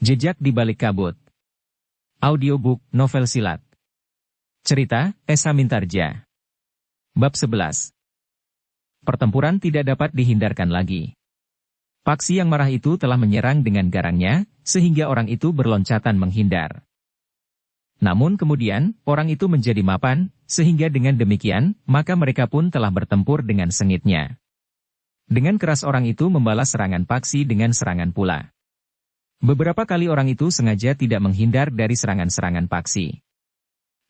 Jejak di Balik Kabut. Audiobook novel silat. Cerita, Esa Mintarja. Bab 11. Pertempuran tidak dapat dihindarkan lagi. Paksi yang marah itu telah menyerang dengan garangnya, sehingga orang itu berloncatan menghindar. Namun kemudian, orang itu menjadi mapan, sehingga dengan demikian, maka mereka pun telah bertempur dengan sengitnya. Dengan keras orang itu membalas serangan Paksi dengan serangan pula. Beberapa kali orang itu sengaja tidak menghindar dari serangan-serangan Paksi.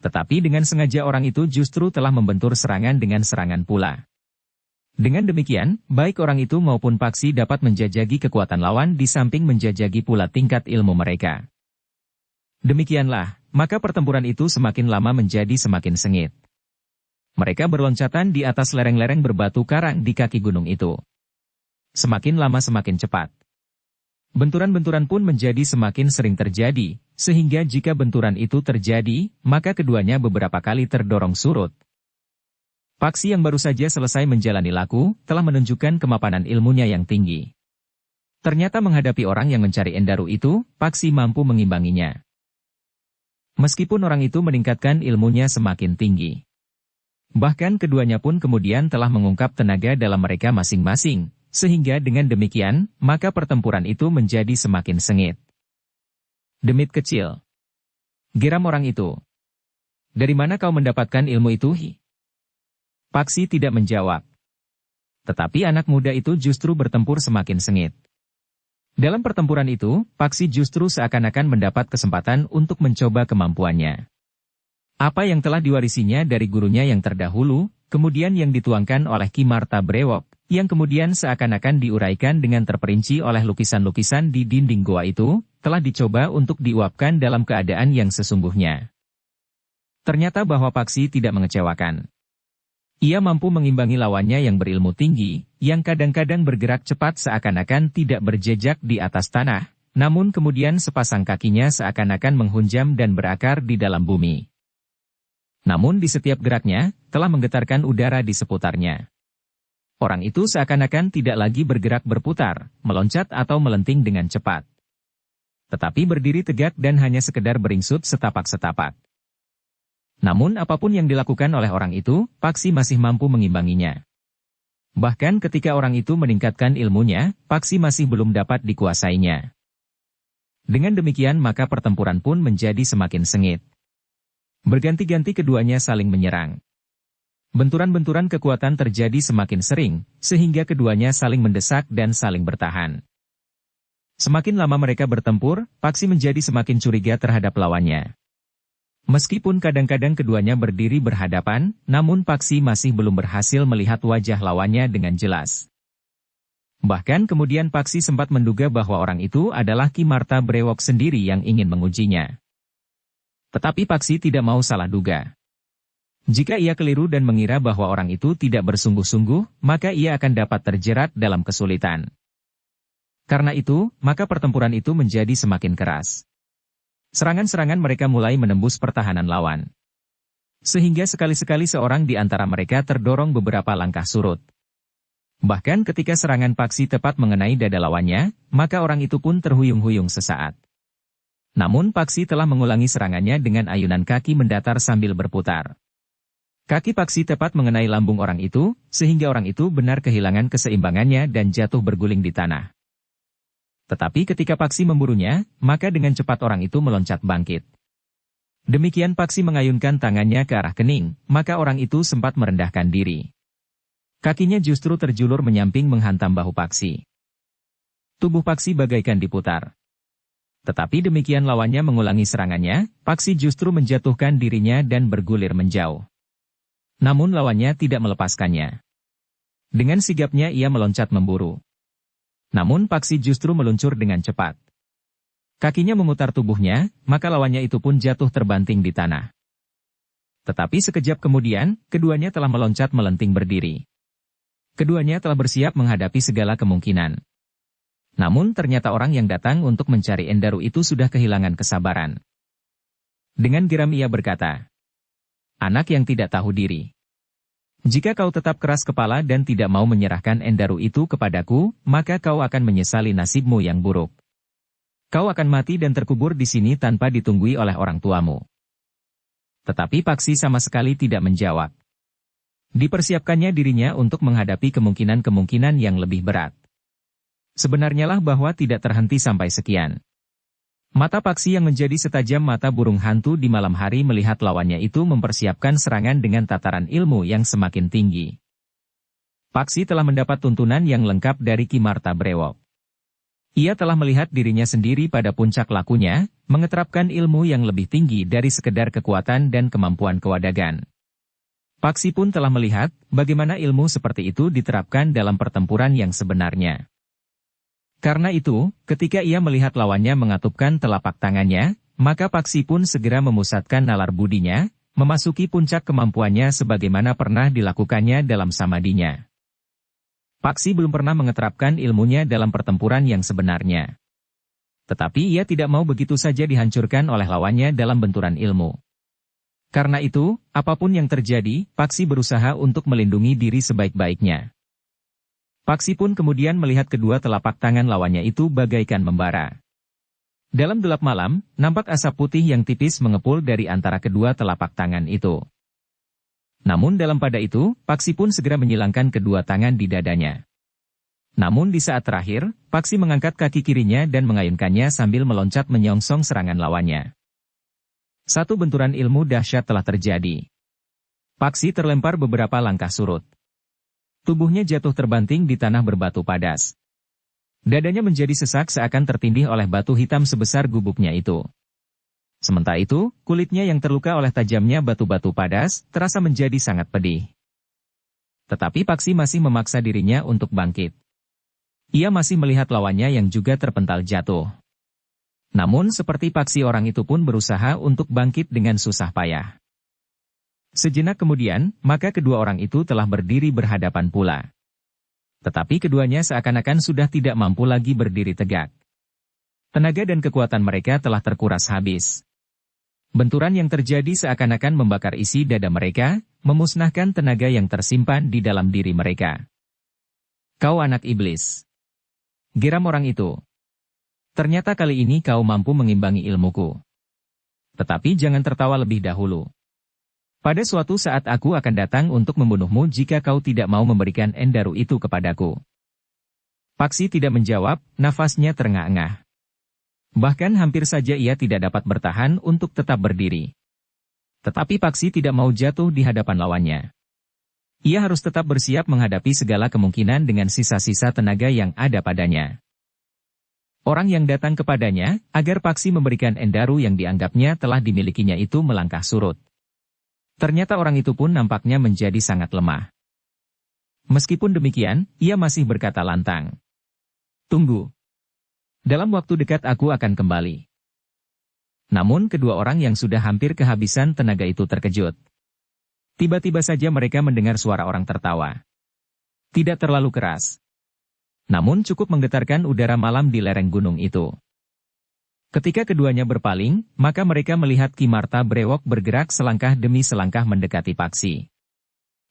Tetapi dengan sengaja orang itu justru telah membentur serangan dengan serangan pula. Dengan demikian, baik orang itu maupun Paksi dapat menjajagi kekuatan lawan di samping menjajagi pula tingkat ilmu mereka. Demikianlah, maka pertempuran itu semakin lama menjadi semakin sengit. Mereka berloncatan di atas lereng-lereng berbatu karang di kaki gunung itu. Semakin lama semakin cepat. Benturan-benturan pun menjadi semakin sering terjadi, sehingga jika benturan itu terjadi, maka keduanya beberapa kali terdorong surut. Paksi yang baru saja selesai menjalani laku, telah menunjukkan kemapanan ilmunya yang tinggi. Ternyata menghadapi orang yang mencari Endaru itu, Paksi mampu mengimbanginya. Meskipun orang itu meningkatkan ilmunya semakin tinggi. Bahkan keduanya pun kemudian telah mengungkap tenaga dalam mereka masing-masing. Sehingga dengan demikian, maka pertempuran itu menjadi semakin sengit. Demit kecil. Geram orang itu. Dari mana kau mendapatkan ilmu itu? Paksi tidak menjawab. Tetapi anak muda itu justru bertempur semakin sengit. Dalam pertempuran itu, Paksi justru seakan-akan mendapat kesempatan untuk mencoba kemampuannya. Apa yang telah diwarisinya dari gurunya yang terdahulu, kemudian yang dituangkan oleh Ki Marta Brewok, yang kemudian seakan-akan diuraikan dengan terperinci oleh lukisan-lukisan di dinding goa itu, telah dicoba untuk diuapkan dalam keadaan yang sesungguhnya. Ternyata bahwa Paksi tidak mengecewakan. Ia mampu mengimbangi lawannya yang berilmu tinggi, yang kadang-kadang bergerak cepat seakan-akan tidak berjejak di atas tanah, namun kemudian sepasang kakinya seakan-akan menghunjam dan berakar di dalam bumi. Namun di setiap geraknya, telah menggetarkan udara di seputarnya. Orang itu seakan-akan tidak lagi bergerak berputar, meloncat atau melenting dengan cepat. Tetapi berdiri tegak dan hanya sekedar beringsut setapak-setapak. Namun apapun yang dilakukan oleh orang itu, Paksi masih mampu mengimbanginya. Bahkan ketika orang itu meningkatkan ilmunya, Paksi masih belum dapat dikuasainya. Dengan demikian maka pertempuran pun menjadi semakin sengit. Berganti-ganti keduanya saling menyerang. Benturan-benturan kekuatan terjadi semakin sering, sehingga keduanya saling mendesak dan saling bertahan. Semakin lama mereka bertempur, Paksi menjadi semakin curiga terhadap lawannya. Meskipun kadang-kadang keduanya berdiri berhadapan, namun Paksi masih belum berhasil melihat wajah lawannya dengan jelas. Bahkan kemudian Paksi sempat menduga bahwa orang itu adalah Ki Marta Brewok sendiri yang ingin mengujinya. Tetapi Paksi tidak mau salah duga. Jika ia keliru dan mengira bahwa orang itu tidak bersungguh-sungguh, maka ia akan dapat terjerat dalam kesulitan. Karena itu, maka pertempuran itu menjadi semakin keras. Serangan-serangan mereka mulai menembus pertahanan lawan. Sehingga sekali-sekali seorang di antara mereka terdorong beberapa langkah surut. Bahkan ketika serangan Paksi tepat mengenai dada lawannya, maka orang itu pun terhuyung-huyung sesaat. Namun Paksi telah mengulangi serangannya dengan ayunan kaki mendatar sambil berputar. Kaki Paksi tepat mengenai lambung orang itu, sehingga orang itu benar kehilangan keseimbangannya dan jatuh berguling di tanah. Tetapi ketika Paksi memburunya, maka dengan cepat orang itu meloncat bangkit. Demikian Paksi mengayunkan tangannya ke arah kening, maka orang itu sempat merendahkan diri. Kakinya justru terjulur menyamping menghantam bahu Paksi. Tubuh Paksi bagaikan diputar. Tetapi demikian lawannya mengulangi serangannya, Paksi justru menjatuhkan dirinya dan bergulir menjauh. Namun lawannya tidak melepaskannya. Dengan sigapnya ia meloncat memburu. Namun Paksi justru meluncur dengan cepat. Kakinya memutar tubuhnya, maka lawannya itu pun jatuh terbanting di tanah. Tetapi sekejap kemudian, keduanya telah meloncat melenting berdiri. Keduanya telah bersiap menghadapi segala kemungkinan. Namun ternyata orang yang datang untuk mencari Endaru itu sudah kehilangan kesabaran. Dengan geram ia berkata, "Anak yang tidak tahu diri. Jika kau tetap keras kepala dan tidak mau menyerahkan Endaru itu kepadaku, maka kau akan menyesali nasibmu yang buruk. Kau akan mati dan terkubur di sini tanpa ditunggui oleh orang tuamu. Tetapi Paksi sama sekali tidak menjawab. Dipersiapkannya dirinya untuk menghadapi kemungkinan-kemungkinan yang lebih berat. Sebenarnya lah bahwa tidak terhenti sampai sekian. Mata Paksi yang menjadi setajam mata burung hantu di malam hari melihat lawannya itu mempersiapkan serangan dengan tataran ilmu yang semakin tinggi. Paksi telah mendapat tuntunan yang lengkap dari Ki Marta Brewok. Ia telah melihat dirinya sendiri pada puncak lakunya, mengeterapkan ilmu yang lebih tinggi dari sekedar kekuatan dan kemampuan kewadagan. Paksi pun telah melihat bagaimana ilmu seperti itu diterapkan dalam pertempuran yang sebenarnya. Karena itu, ketika ia melihat lawannya mengatupkan telapak tangannya, maka Paksi pun segera memusatkan nalar budinya, memasuki puncak kemampuannya sebagaimana pernah dilakukannya dalam samadinya. Paksi belum pernah mengeterapkan ilmunya dalam pertempuran yang sebenarnya. Tetapi ia tidak mau begitu saja dihancurkan oleh lawannya dalam benturan ilmu. Karena itu, apapun yang terjadi, Paksi berusaha untuk melindungi diri sebaik-baiknya. Paksi pun kemudian melihat kedua telapak tangan lawannya itu bagaikan membara. Dalam gelap malam, nampak asap putih yang tipis mengepul dari antara kedua telapak tangan itu. Namun dalam pada itu, Paksi pun segera menyilangkan kedua tangan di dadanya. Namun di saat terakhir, Paksi mengangkat kaki kirinya dan mengayunkannya sambil meloncat menyongsong serangan lawannya. Satu benturan ilmu dahsyat telah terjadi. Paksi terlempar beberapa langkah surut. Tubuhnya jatuh terbanting di tanah berbatu padas. Dadanya menjadi sesak seakan tertindih oleh batu hitam sebesar gubuknya itu. Sementara itu, kulitnya yang terluka oleh tajamnya batu-batu padas, terasa menjadi sangat pedih. Tetapi Paksi masih memaksa dirinya untuk bangkit. Ia masih melihat lawannya yang juga terpental jatuh. Namun seperti Paksi orang itu pun berusaha untuk bangkit dengan susah payah. Sejenak kemudian, maka kedua orang itu telah berdiri berhadapan pula. Tetapi keduanya seakan-akan sudah tidak mampu lagi berdiri tegak. Tenaga dan kekuatan mereka telah terkuras habis. Benturan yang terjadi seakan-akan membakar isi dada mereka, memusnahkan tenaga yang tersimpan di dalam diri mereka. Kau anak iblis. Geram orang itu. Ternyata kali ini kau mampu mengimbangi ilmuku. Tetapi jangan tertawa lebih dahulu. Pada suatu saat aku akan datang untuk membunuhmu jika kau tidak mau memberikan Endaru itu kepadaku. Paksi tidak menjawab, nafasnya terengah-engah. Bahkan hampir saja ia tidak dapat bertahan untuk tetap berdiri. Tetapi Paksi tidak mau jatuh di hadapan lawannya. Ia harus tetap bersiap menghadapi segala kemungkinan dengan sisa-sisa tenaga yang ada padanya. Orang yang datang kepadanya, agar Paksi memberikan Endaru yang dianggapnya telah dimilikinya itu melangkah surut. Ternyata orang itu pun nampaknya menjadi sangat lemah. Meskipun demikian, ia masih berkata lantang. Tunggu. Dalam waktu dekat aku akan kembali. Namun kedua orang yang sudah hampir kehabisan tenaga itu terkejut. Tiba-tiba saja mereka mendengar suara orang tertawa. Tidak terlalu keras. Namun cukup menggetarkan udara malam di lereng gunung itu. Ketika keduanya berpaling, maka mereka melihat Ki Marta Brewok bergerak selangkah demi selangkah mendekati Paksi.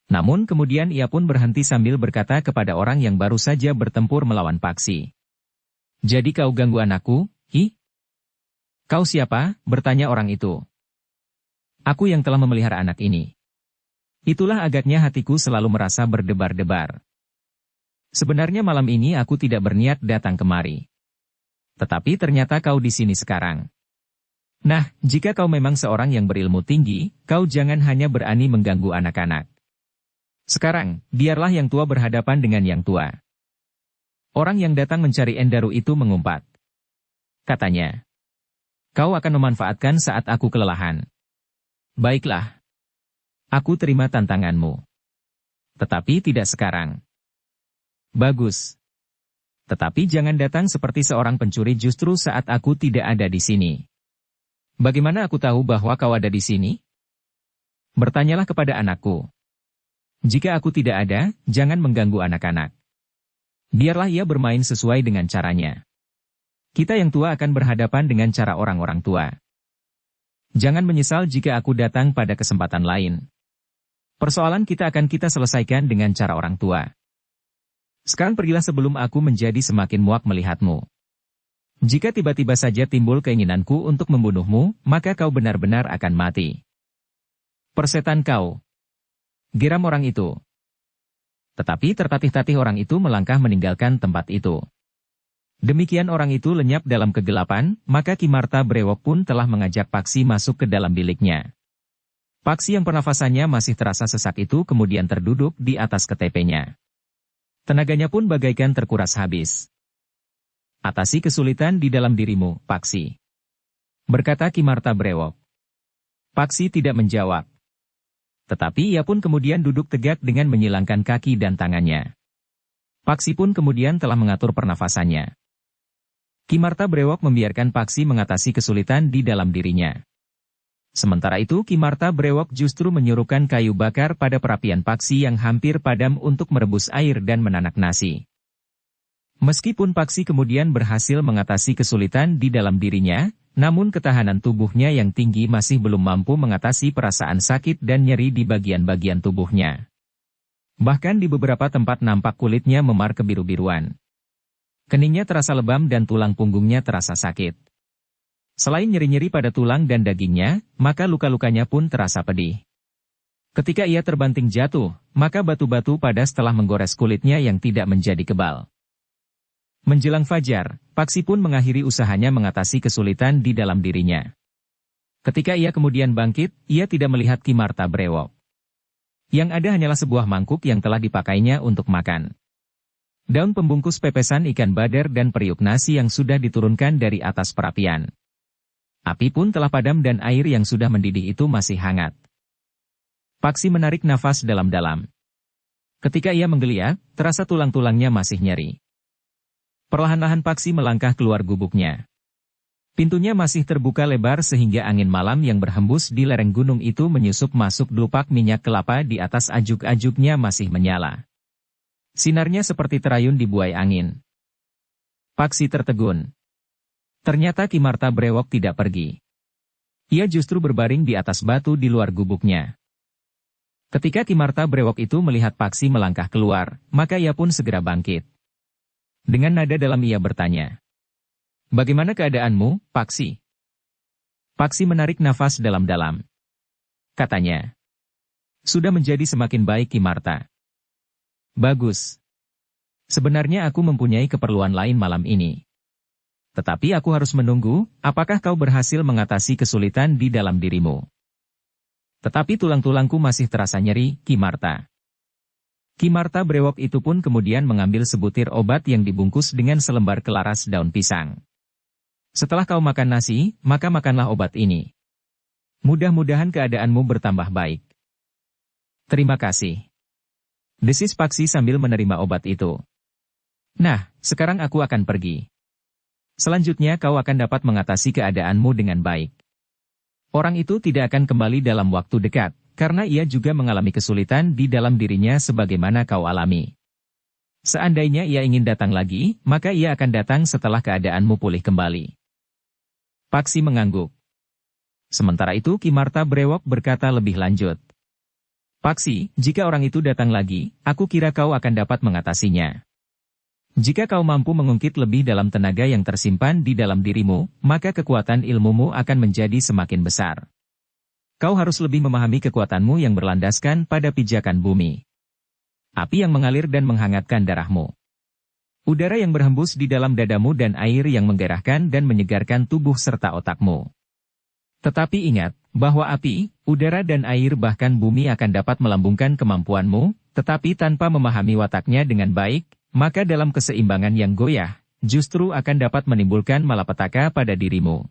Namun kemudian ia pun berhenti sambil berkata kepada orang yang baru saja bertempur melawan Paksi. Jadi kau ganggu anakku, hi? Kau siapa? Bertanya orang itu. Aku yang telah memelihara anak ini. Itulah agaknya hatiku selalu merasa berdebar-debar. Sebenarnya malam ini aku tidak berniat datang kemari. Tetapi ternyata kau di sini sekarang. Nah, jika kau memang seorang yang berilmu tinggi, kau jangan hanya berani mengganggu anak-anak. Sekarang, biarlah yang tua berhadapan dengan yang tua. Orang yang datang mencari Endaru itu mengumpat. Katanya, kau akan memanfaatkan saat aku kelelahan. Baiklah. Aku terima tantanganmu. Tetapi tidak sekarang. Bagus. Tetapi jangan datang seperti seorang pencuri justru saat aku tidak ada di sini. Bagaimana aku tahu bahwa kau ada di sini? Bertanyalah kepada anakku. Jika aku tidak ada, jangan mengganggu anak-anak. Biarlah ia bermain sesuai dengan caranya. Kita yang tua akan berhadapan dengan cara orang-orang tua. Jangan menyesal jika aku datang pada kesempatan lain. Persoalan kita akan kita selesaikan dengan cara orang tua. Sekarang pergilah sebelum aku menjadi semakin muak melihatmu. Jika tiba-tiba saja timbul keinginanku untuk membunuhmu, maka kau benar-benar akan mati. Persetan kau, geram orang itu. Tetapi tertatih-tatih orang itu melangkah meninggalkan tempat itu. Demikian orang itu lenyap dalam kegelapan, maka Kimarta Brewok pun telah mengajak Paksi masuk ke dalam biliknya. Paksi yang pernafasannya masih terasa sesak itu kemudian terduduk di atas ketepenya. Tenaganya pun bagaikan terkuras habis. Atasi kesulitan di dalam dirimu, Paksi, berkata Kimarta Brewok. Paksi tidak menjawab. Tetapi ia pun kemudian duduk tegak dengan menyilangkan kaki dan tangannya. Paksi pun kemudian telah mengatur pernafasannya. Kimarta Brewok membiarkan Paksi mengatasi kesulitan di dalam dirinya. Sementara itu Kimarta Brewok justru menyuruhkan kayu bakar pada perapian Paksi yang hampir padam untuk merebus air dan menanak nasi. Meskipun Paksi kemudian berhasil mengatasi kesulitan di dalam dirinya, namun ketahanan tubuhnya yang tinggi masih belum mampu mengatasi perasaan sakit dan nyeri di bagian-bagian tubuhnya. Bahkan di beberapa tempat nampak kulitnya memar kebiru-biruan. Keningnya terasa lebam dan tulang punggungnya terasa sakit. Selain nyeri-nyeri pada tulang dan dagingnya, maka luka-lukanya pun terasa pedih. Ketika ia terbanting jatuh, maka batu-batu padas telah menggores kulitnya yang tidak menjadi kebal. Menjelang fajar, Paksi pun mengakhiri usahanya mengatasi kesulitan di dalam dirinya. Ketika ia kemudian bangkit, ia tidak melihat Kimarta Brewok. Yang ada hanyalah sebuah mangkuk yang telah dipakainya untuk makan. Daun pembungkus pepesan ikan badar dan periuk nasi yang sudah diturunkan dari atas perapian. Api pun telah padam dan air yang sudah mendidih itu masih hangat. Paksi menarik nafas dalam-dalam. Ketika ia menggeliat, terasa tulang-tulangnya masih nyeri. Perlahan-lahan Paksi melangkah keluar gubuknya. Pintunya masih terbuka lebar sehingga angin malam yang berhembus di lereng gunung itu menyusup masuk delupak minyak kelapa di atas ajuk-ajuknya masih menyala. Sinarnya seperti terayun di buai angin. Paksi tertegun. Ternyata Kimarta Brewok tidak pergi. Ia justru berbaring di atas batu di luar gubuknya. Ketika Kimarta Brewok itu melihat Paksi melangkah keluar, maka ia pun segera bangkit. Dengan nada dalam ia bertanya, "Bagaimana keadaanmu, Paksi?" Paksi menarik nafas dalam-dalam. Katanya, "Sudah menjadi semakin baik, Kimarta." "Bagus. Sebenarnya aku mempunyai keperluan lain malam ini. Tetapi aku harus menunggu, apakah kau berhasil mengatasi kesulitan di dalam dirimu?" "Tetapi tulang-tulangku masih terasa nyeri, Kimarta." Kimarta Brewok itu pun kemudian mengambil sebutir obat yang dibungkus dengan selembar kelaras daun pisang. "Setelah kau makan nasi, maka makanlah obat ini. Mudah-mudahan keadaanmu bertambah baik." "Terima kasih," desis Paksi sambil menerima obat itu. "Nah, sekarang aku akan pergi. Selanjutnya kau akan dapat mengatasi keadaanmu dengan baik." Orang itu tidak akan kembali dalam waktu dekat, karena ia juga mengalami kesulitan di dalam dirinya sebagaimana kau alami. Seandainya ia ingin datang lagi, maka ia akan datang setelah keadaanmu pulih kembali. Paksi mengangguk. Sementara itu Kimarta Brewok berkata lebih lanjut, "Paksi, jika orang itu datang lagi, aku kira kau akan dapat mengatasinya. Jika kau mampu mengungkit lebih dalam tenaga yang tersimpan di dalam dirimu, maka kekuatan ilmumu akan menjadi semakin besar. Kau harus lebih memahami kekuatanmu yang berlandaskan pada pijakan bumi. Api yang mengalir dan menghangatkan darahmu. Udara yang berhembus di dalam dadamu dan air yang menggerahkan dan menyegarkan tubuh serta otakmu. Tetapi ingat, bahwa api, udara dan air bahkan bumi akan dapat melambungkan kemampuanmu, tetapi tanpa memahami wataknya dengan baik, maka dalam keseimbangan yang goyah, justru akan dapat menimbulkan malapetaka pada dirimu.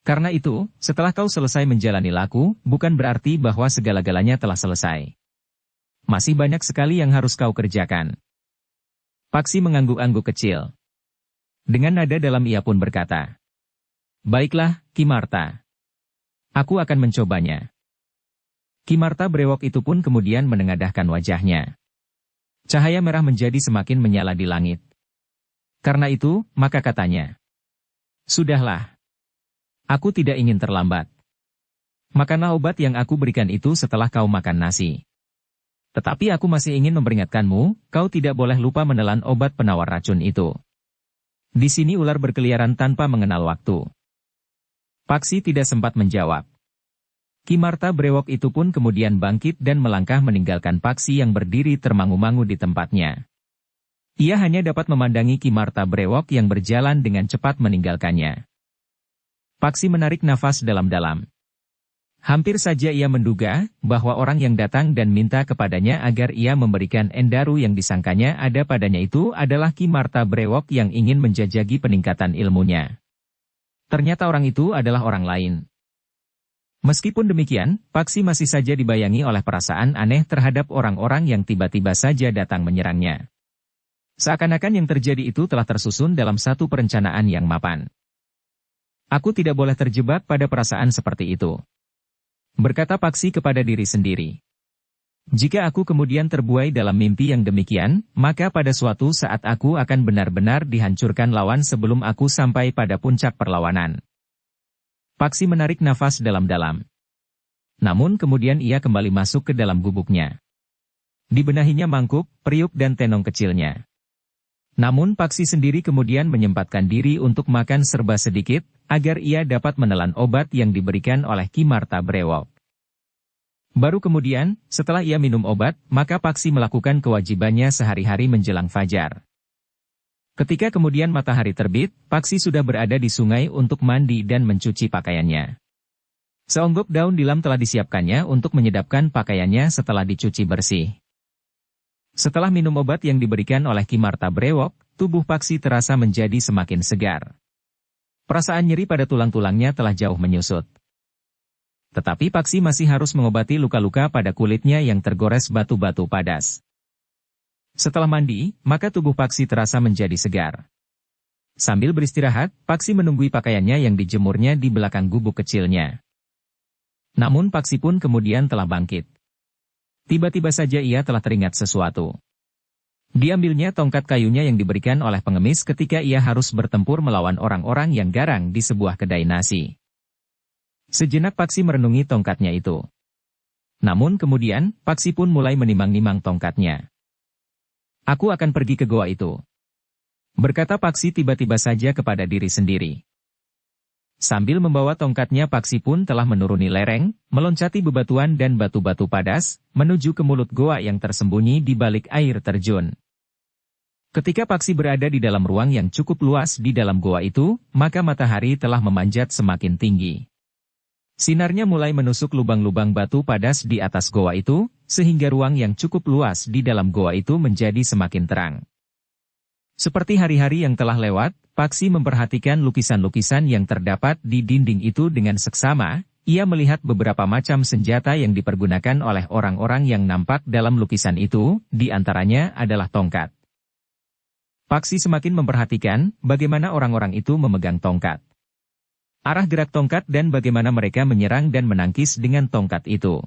Karena itu, setelah kau selesai menjalani laku, bukan berarti bahwa segala-galanya telah selesai. Masih banyak sekali yang harus kau kerjakan." Paksi mengangguk-angguk kecil. Dengan nada dalam ia pun berkata, "Baiklah, Kimarta. Aku akan mencobanya." Kimarta Brewok itu pun kemudian menengadahkan wajahnya. Cahaya merah menjadi semakin menyala di langit. Karena itu, maka katanya, "Sudahlah. Aku tidak ingin terlambat. Makanlah obat yang aku berikan itu setelah kau makan nasi. Tetapi aku masih ingin memperingatkanmu, kau tidak boleh lupa menelan obat penawar racun itu. Di sini ular berkeliaran tanpa mengenal waktu. Paksi tidak sempat menjawab. Ki Marta Brewok itu pun kemudian bangkit dan melangkah meninggalkan Paksi yang berdiri termangu-mangu di tempatnya. Ia hanya dapat memandangi Ki Marta Brewok yang berjalan dengan cepat meninggalkannya. Paksi menarik nafas dalam-dalam. Hampir saja ia menduga bahwa orang yang datang dan minta kepadanya agar ia memberikan endaru yang disangkanya ada padanya itu adalah Ki Marta Brewok yang ingin menjajaki peningkatan ilmunya. Ternyata orang itu adalah orang lain. Meskipun demikian, Paksi masih saja dibayangi oleh perasaan aneh terhadap orang-orang yang tiba-tiba saja datang menyerangnya. Seakan-akan yang terjadi itu telah tersusun dalam satu perencanaan yang mapan. Aku tidak boleh terjebak pada perasaan seperti itu, berkata Paksi kepada diri sendiri. Jika aku kemudian terbuai dalam mimpi yang demikian, maka pada suatu saat aku akan benar-benar dihancurkan lawan sebelum aku sampai pada puncak perlawanan. Paksi menarik nafas dalam-dalam. Namun kemudian ia kembali masuk ke dalam gubuknya. Dibenahinya mangkuk, periuk dan tenong kecilnya. Namun Paksi sendiri kemudian menyempatkan diri untuk makan serba sedikit, agar ia dapat menelan obat yang diberikan oleh Ki Marta Brewok. Baru kemudian, setelah ia minum obat, maka Paksi melakukan kewajibannya sehari-hari menjelang fajar. Ketika kemudian matahari terbit, Paksi sudah berada di sungai untuk mandi dan mencuci pakaiannya. Seonggok daun dilam telah disiapkannya untuk menyedapkan pakaiannya setelah dicuci bersih. Setelah minum obat yang diberikan oleh Ki Marta Brewok, tubuh Paksi terasa menjadi semakin segar. Perasaan nyeri pada tulang-tulangnya telah jauh menyusut. Tetapi Paksi masih harus mengobati luka-luka pada kulitnya yang tergores batu-batu padas. Setelah mandi, maka tubuh Paksi terasa menjadi segar. Sambil beristirahat, Paksi menunggui pakaiannya yang dijemurnya di belakang gubuk kecilnya. Namun Paksi pun kemudian telah bangkit. Tiba-tiba saja ia telah teringat sesuatu. Diambilnya tongkat kayunya yang diberikan oleh pengemis ketika ia harus bertempur melawan orang-orang yang garang di sebuah kedai nasi. Sejenak Paksi merenungi tongkatnya itu. Namun kemudian, Paksi pun mulai menimang-nimang tongkatnya. Aku akan pergi ke goa itu, berkata Paksi tiba-tiba saja kepada diri sendiri. Sambil membawa tongkatnya Paksi pun telah menuruni lereng, meloncati bebatuan dan batu-batu padas, menuju ke mulut goa yang tersembunyi di balik air terjun. Ketika Paksi berada di dalam ruang yang cukup luas di dalam goa itu, maka matahari telah memanjat semakin tinggi. Sinarnya mulai menusuk lubang-lubang batu padas di atas goa itu, sehingga ruang yang cukup luas di dalam goa itu menjadi semakin terang. Seperti hari-hari yang telah lewat, Paksi memperhatikan lukisan-lukisan yang terdapat di dinding itu dengan seksama. Ia melihat beberapa macam senjata yang dipergunakan oleh orang-orang yang nampak dalam lukisan itu, di antaranya adalah tongkat. Paksi semakin memperhatikan bagaimana orang-orang itu memegang tongkat, arah gerak tongkat dan bagaimana mereka menyerang dan menangkis dengan tongkat itu.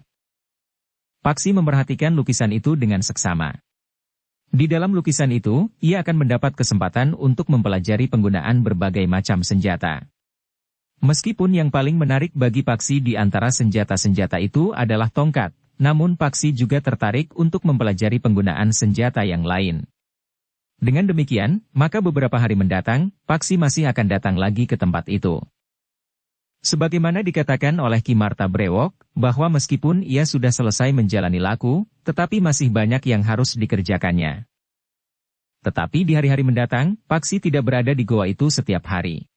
Paksi memperhatikan lukisan itu dengan seksama. Di dalam lukisan itu, ia akan mendapat kesempatan untuk mempelajari penggunaan berbagai macam senjata. Meskipun yang paling menarik bagi Paksi di antara senjata-senjata itu adalah tongkat, namun Paksi juga tertarik untuk mempelajari penggunaan senjata yang lain. Dengan demikian, maka beberapa hari mendatang, Paksi masih akan datang lagi ke tempat itu. Sebagaimana dikatakan oleh Ki Marta Brewok, bahwa meskipun ia sudah selesai menjalani laku, tetapi masih banyak yang harus dikerjakannya. Tetapi di hari-hari mendatang, Paksi tidak berada di goa itu setiap hari.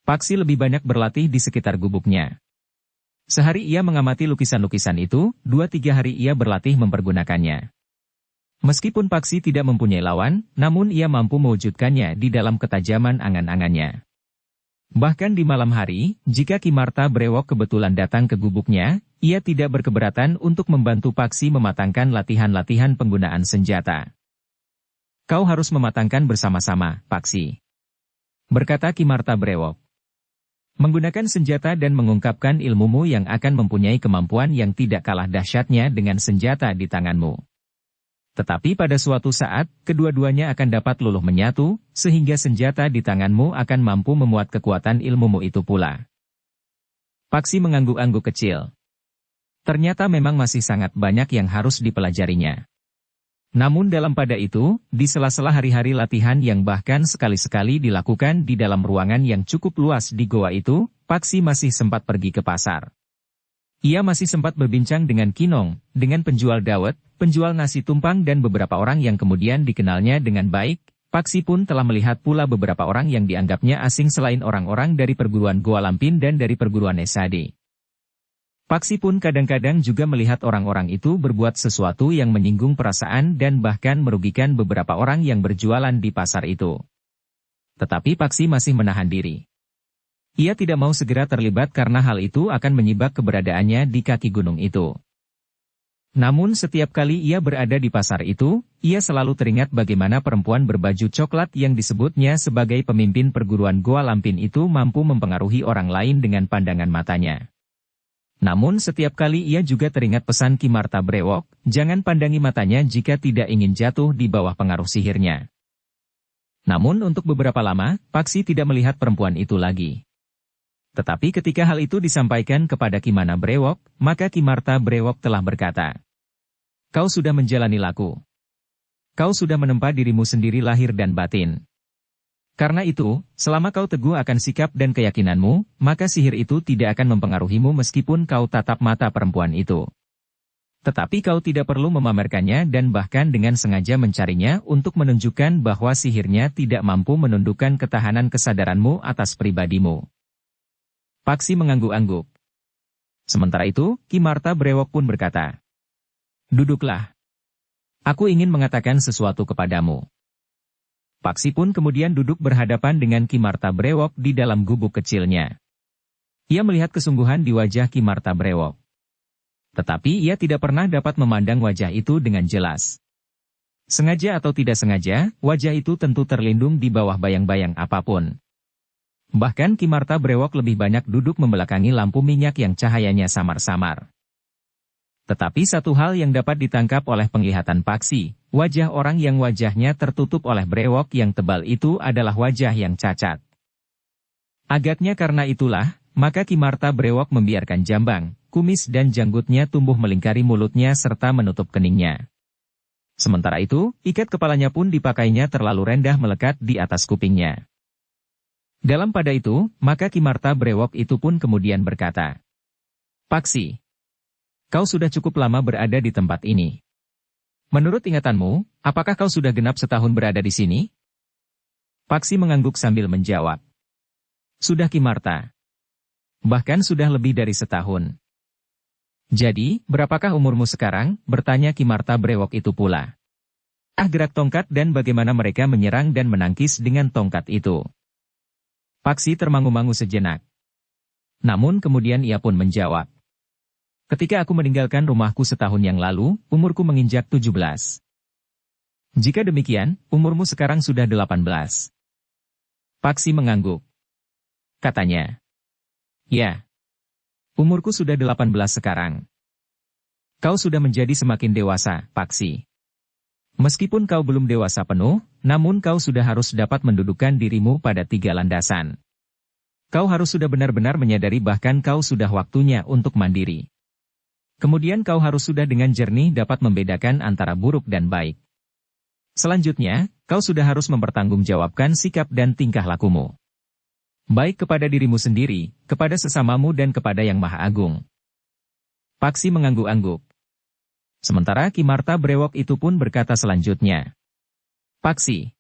Paksi lebih banyak berlatih di sekitar gubuknya. Sehari ia mengamati lukisan-lukisan itu, 2-3 hari ia berlatih mempergunakannya. Meskipun Paksi tidak mempunyai lawan, namun ia mampu mewujudkannya di dalam ketajaman angan-angannya. Bahkan di malam hari, jika Ki Marta Brewok kebetulan datang ke gubuknya, ia tidak berkeberatan untuk membantu Paksi mematangkan latihan-latihan penggunaan senjata. Kau harus mematangkan bersama-sama, Paksi, berkata Ki Marta Brewok. Menggunakan senjata dan mengungkapkan ilmumu yang akan mempunyai kemampuan yang tidak kalah dahsyatnya dengan senjata di tanganmu. Tetapi pada suatu saat, kedua-duanya akan dapat luluh menyatu, sehingga senjata di tanganmu akan mampu memuat kekuatan ilmumu itu pula. Paksi mengangguk-angguk kecil. Ternyata memang masih sangat banyak yang harus dipelajarinya. Namun dalam pada itu, di sela-sela hari-hari latihan yang bahkan sekali-sekali dilakukan di dalam ruangan yang cukup luas di goa itu, Paksi masih sempat pergi ke pasar. Ia masih sempat berbincang dengan Kinong, dengan penjual dawet, penjual nasi tumpang dan beberapa orang yang kemudian dikenalnya dengan baik. Paksi pun telah melihat pula beberapa orang yang dianggapnya asing selain orang-orang dari perguruan Goa Lampin dan dari perguruan Esade. Paksi pun kadang-kadang juga melihat orang-orang itu berbuat sesuatu yang menyinggung perasaan dan bahkan merugikan beberapa orang yang berjualan di pasar itu. Tetapi Paksi masih menahan diri. Ia tidak mau segera terlibat karena hal itu akan menyibak keberadaannya di kaki gunung itu. Namun setiap kali ia berada di pasar itu, ia selalu teringat bagaimana perempuan berbaju coklat yang disebutnya sebagai pemimpin perguruan Goa Lampin itu mampu mempengaruhi orang lain dengan pandangan matanya. Namun setiap kali ia juga teringat pesan Ki Marta Brewok, jangan pandangi matanya jika tidak ingin jatuh di bawah pengaruh sihirnya. Namun untuk beberapa lama, Paksi tidak melihat perempuan itu lagi. Tetapi ketika hal itu disampaikan kepada Ki Mana Brewok, maka Ki Marta Brewok telah berkata, "Kau sudah menjalani laku. Kau sudah menempa dirimu sendiri lahir dan batin. Karena itu, selama kau teguh akan sikap dan keyakinanmu, maka sihir itu tidak akan mempengaruhimu meskipun kau tatap mata perempuan itu. Tetapi kau tidak perlu memamerkannya dan bahkan dengan sengaja mencarinya untuk menunjukkan bahwa sihirnya tidak mampu menundukkan ketahanan kesadaranmu atas pribadimu." Paksi mengangguk-angguk. Sementara itu, Ki Marta Brewok pun berkata, "Duduklah. Aku ingin mengatakan sesuatu kepadamu." Paksi pun kemudian duduk berhadapan dengan Ki Marta Brewok di dalam gubuk kecilnya. Ia melihat kesungguhan di wajah Ki Marta Brewok. Tetapi ia tidak pernah dapat memandang wajah itu dengan jelas. Sengaja atau tidak sengaja, wajah itu tentu terlindung di bawah bayang-bayang apapun. Bahkan Ki Marta Brewok lebih banyak duduk membelakangi lampu minyak yang cahayanya samar-samar. Tetapi satu hal yang dapat ditangkap oleh penglihatan Paksi, wajah orang yang wajahnya tertutup oleh brewok yang tebal itu adalah wajah yang cacat. Agaknya karena itulah, maka Ki Marta Brewok membiarkan jambang, kumis dan janggutnya tumbuh melingkari mulutnya serta menutup keningnya. Sementara itu, ikat kepalanya pun dipakainya terlalu rendah melekat di atas kupingnya. Dalam pada itu, maka Ki Marta Brewok itu pun kemudian berkata, "Paksi, kau sudah cukup lama berada di tempat ini. Menurut ingatanmu, apakah kau sudah genap setahun berada di sini?" Paksi mengangguk sambil menjawab, "Sudah Ki Marta. Bahkan sudah lebih dari setahun." "Jadi, berapakah umurmu sekarang?" bertanya Ki Marta Brewok itu pula. Gerak tongkat dan bagaimana mereka menyerang dan menangkis dengan tongkat itu. Paksi termangu-mangu sejenak. Namun kemudian ia pun menjawab, "Ketika aku meninggalkan rumahku setahun yang lalu, umurku menginjak 17. Jika demikian, umurmu sekarang sudah 18. Paksi mengangguk. Katanya, "Ya, umurku sudah 18 sekarang." "Kau sudah menjadi semakin dewasa, Paksi. Meskipun kau belum dewasa penuh, namun kau sudah harus dapat mendudukkan dirimu pada 3 landasan. Kau harus sudah benar-benar menyadari bahkan kau sudah waktunya untuk mandiri. Kemudian kau harus sudah dengan jernih dapat membedakan antara buruk dan baik. Selanjutnya, kau sudah harus mempertanggungjawabkan sikap dan tingkah lakumu. Baik kepada dirimu sendiri, kepada sesamamu dan kepada Yang Maha Agung." Paksi mengangguk-angguk. Sementara Ki Marta Brewok itu pun berkata selanjutnya, "Paksi,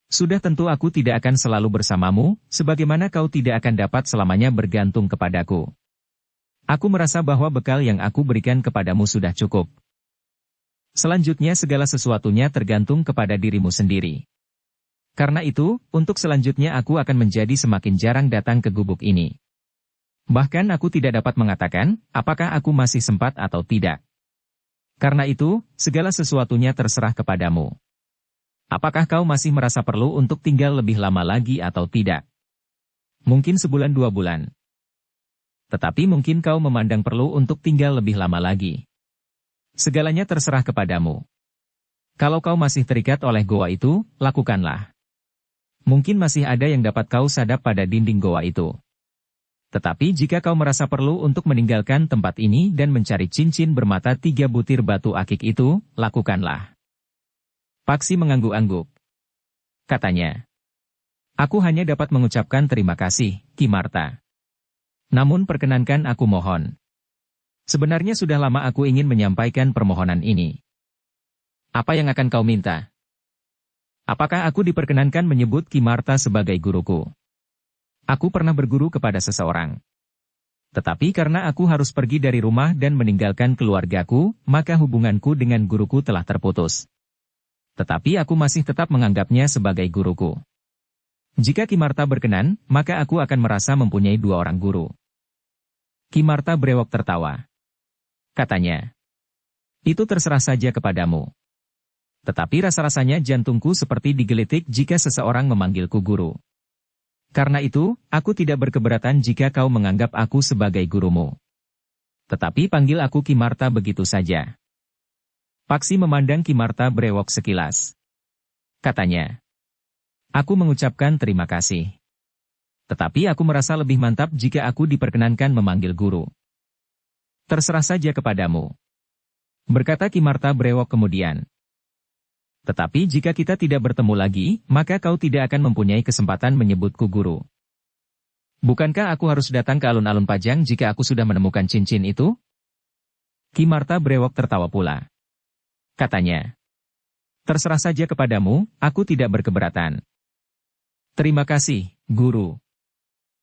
sudah tentu aku tidak akan selalu bersamamu, sebagaimana kau tidak akan dapat selamanya bergantung kepadaku. Aku merasa bahwa bekal yang aku berikan kepadamu sudah cukup. Selanjutnya segala sesuatunya tergantung kepada dirimu sendiri. Karena itu, untuk selanjutnya aku akan menjadi semakin jarang datang ke gubuk ini. Bahkan aku tidak dapat mengatakan, apakah aku masih sempat atau tidak. Karena itu, segala sesuatunya terserah kepadamu. Apakah kau masih merasa perlu untuk tinggal lebih lama lagi atau tidak? Mungkin sebulan 2 bulan. Tetapi mungkin kau memandang perlu untuk tinggal lebih lama lagi. Segalanya terserah kepadamu. Kalau kau masih terikat oleh goa itu, lakukanlah. Mungkin masih ada yang dapat kau sadap pada dinding goa itu. Tetapi jika kau merasa perlu untuk meninggalkan tempat ini dan mencari cincin bermata 3 butir batu akik itu, lakukanlah. Paksi mengangguk-angguk. Katanya, aku hanya dapat mengucapkan terima kasih, Ki Marta. Namun perkenankan aku mohon. Sebenarnya sudah lama aku ingin menyampaikan permohonan ini. Apa yang akan kau minta? Apakah aku diperkenankan menyebut Ki Marta sebagai guruku? Aku pernah berguru kepada seseorang. Tetapi karena aku harus pergi dari rumah dan meninggalkan keluargaku, maka hubunganku dengan guruku telah terputus. Tetapi aku masih tetap menganggapnya sebagai guruku. Jika Ki Marta berkenan, maka aku akan merasa mempunyai 2 orang guru. Ki Marta brewok tertawa. Katanya, itu terserah saja kepadamu. Tetapi rasa-rasanya jantungku seperti digelitik jika seseorang memanggilku guru. Karena itu, aku tidak berkeberatan jika kau menganggap aku sebagai gurumu. Tetapi panggil aku Ki Marta begitu saja. Paksi memandang Ki Marta brewok sekilas. Katanya, aku mengucapkan terima kasih. Tetapi aku merasa lebih mantap jika aku diperkenankan memanggil guru. Terserah saja kepadamu. Berkata Ki Marta brewok kemudian. Tetapi jika kita tidak bertemu lagi, maka kau tidak akan mempunyai kesempatan menyebutku guru. Bukankah aku harus datang ke alun-alun Pajang jika aku sudah menemukan cincin itu? Ki Marta brewok tertawa pula. Katanya, terserah saja kepadamu, aku tidak berkeberatan. Terima kasih, guru.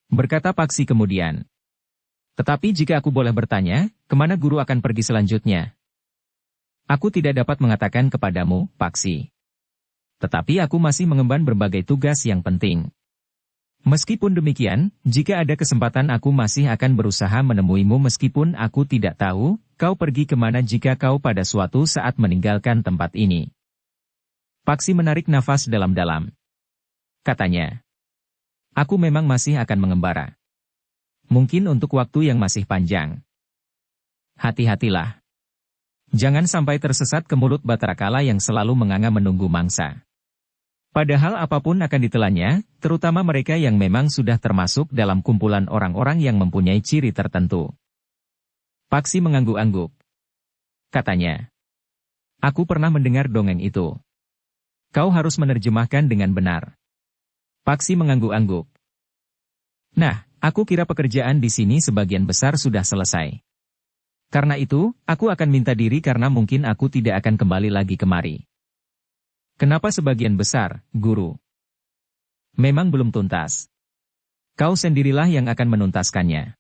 Berkata Paksi kemudian. Tetapi jika aku boleh bertanya, kemana guru akan pergi selanjutnya? Aku tidak dapat mengatakan kepadamu, Paksi. Tetapi aku masih mengemban berbagai tugas yang penting. Meskipun demikian, jika ada kesempatan aku masih akan berusaha menemuimu meskipun aku tidak tahu, kau pergi kemana jika kau pada suatu saat meninggalkan tempat ini. Paksi menarik nafas dalam-dalam. Katanya, aku memang masih akan mengembara. Mungkin untuk waktu yang masih panjang. Hati-hatilah. Jangan sampai tersesat ke mulut Batara Kala yang selalu menganga menunggu mangsa. Padahal apapun akan ditelannya, terutama mereka yang memang sudah termasuk dalam kumpulan orang-orang yang mempunyai ciri tertentu. Paksi mengangguk-angguk. Katanya, aku pernah mendengar dongeng itu. Kau harus menerjemahkan dengan benar. Paksi mengangguk-angguk. Nah, aku kira pekerjaan di sini sebagian besar sudah selesai. Karena itu, aku akan minta diri karena mungkin aku tidak akan kembali lagi kemari. Kenapa sebagian besar, guru? Memang belum tuntas. Kau sendirilah yang akan menuntaskannya.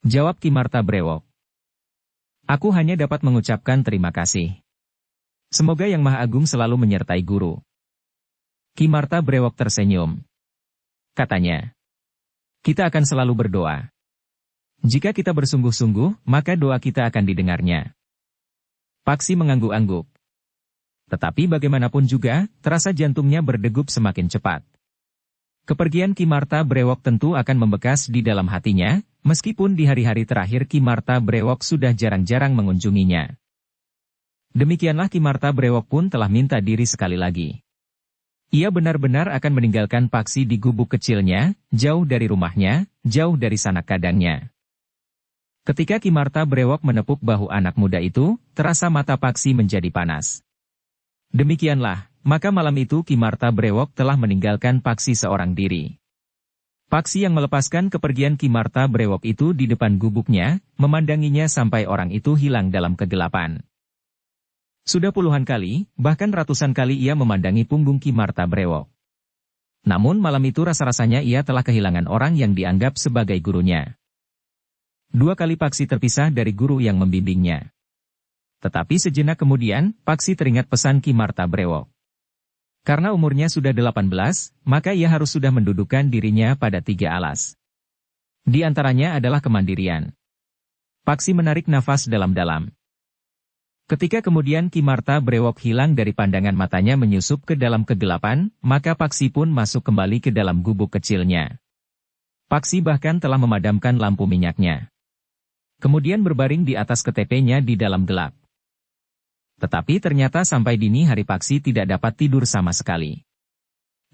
Jawab Ki Marta brewok. Aku hanya dapat mengucapkan terima kasih. Semoga Yang Maha Agung selalu menyertai guru. Ki Marta brewok tersenyum. Katanya, kita akan selalu berdoa. Jika kita bersungguh-sungguh, maka doa kita akan didengarnya. Paksi mengangguk-angguk. Tetapi bagaimanapun juga, terasa jantungnya berdegup semakin cepat. Kepergian Ki Marta brewok tentu akan membekas di dalam hatinya, meskipun di hari-hari terakhir Ki Marta brewok sudah jarang-jarang mengunjunginya. Demikianlah Ki Marta brewok pun telah minta diri sekali lagi. Ia benar-benar akan meninggalkan Paksi di gubuk kecilnya, jauh dari rumahnya, jauh dari sanak kadangnya. Ketika Ki Marta brewok menepuk bahu anak muda itu, terasa mata Paksi menjadi panas. Demikianlah, maka malam itu Ki Marta brewok telah meninggalkan Paksi seorang diri. Paksi yang melepaskan kepergian Ki Marta brewok itu di depan gubuknya, memandanginya sampai orang itu hilang dalam kegelapan. Sudah puluhan kali, bahkan ratusan kali ia memandangi punggung Ki Marta brewok. Namun malam itu rasa-rasanya ia telah kehilangan orang yang dianggap sebagai gurunya. 2 kali Paksi terpisah dari guru yang membimbingnya. Tetapi sejenak kemudian, Paksi teringat pesan Ki Marta brewok. Karena umurnya sudah 18, maka ia harus sudah mendudukkan dirinya pada 3 alas. Di antaranya adalah kemandirian. Paksi menarik nafas dalam-dalam. Ketika kemudian Ki Marta brewok hilang dari pandangan matanya menyusup ke dalam kegelapan, maka Paksi pun masuk kembali ke dalam gubuk kecilnya. Paksi bahkan telah memadamkan lampu minyaknya. Kemudian berbaring di atas ketepenya di dalam gelap. Tetapi ternyata sampai dini hari Paksi tidak dapat tidur sama sekali.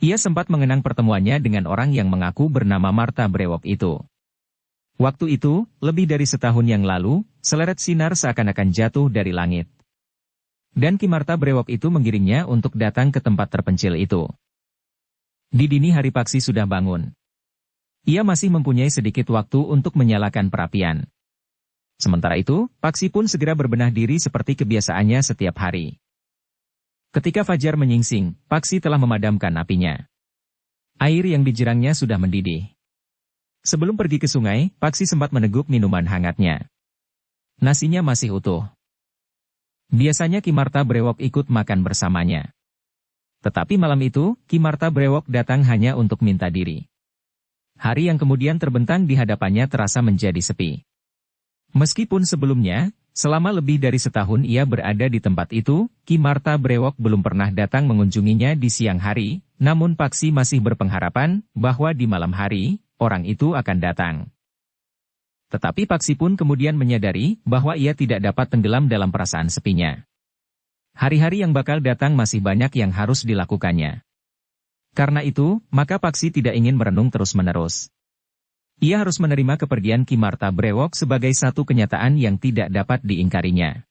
Ia sempat mengenang pertemuannya dengan orang yang mengaku bernama Marta brewok itu. Waktu itu, lebih dari setahun yang lalu, seleret sinar seakan-akan jatuh dari langit. Dan Ki Marta Brewok itu menggiringnya untuk datang ke tempat terpencil itu. Di dini hari Paksi sudah bangun. Ia masih mempunyai sedikit waktu untuk menyalakan perapian. Sementara itu, Paksi pun segera berbenah diri seperti kebiasaannya setiap hari. Ketika fajar menyingsing, Paksi telah memadamkan apinya. Air yang dijerangnya sudah mendidih. Sebelum pergi ke sungai, Paksi sempat meneguk minuman hangatnya. Nasinya masih utuh. Biasanya Ki Marta Brewok ikut makan bersamanya. Tetapi malam itu, Ki Marta Brewok datang hanya untuk minta diri. Hari yang kemudian terbentang di hadapannya terasa menjadi sepi. Meskipun sebelumnya, selama lebih dari setahun ia berada di tempat itu, Ki Marta Brewok belum pernah datang mengunjunginya di siang hari, namun Paksi masih berpengharapan bahwa di malam hari, orang itu akan datang. Tetapi Paksi pun kemudian menyadari bahwa ia tidak dapat tenggelam dalam perasaan sepinya. Hari-hari yang bakal datang masih banyak yang harus dilakukannya. Karena itu, maka Paksi tidak ingin merenung terus-menerus. Ia harus menerima kepergian Ki Marta Brewok sebagai satu kenyataan yang tidak dapat diingkarinya.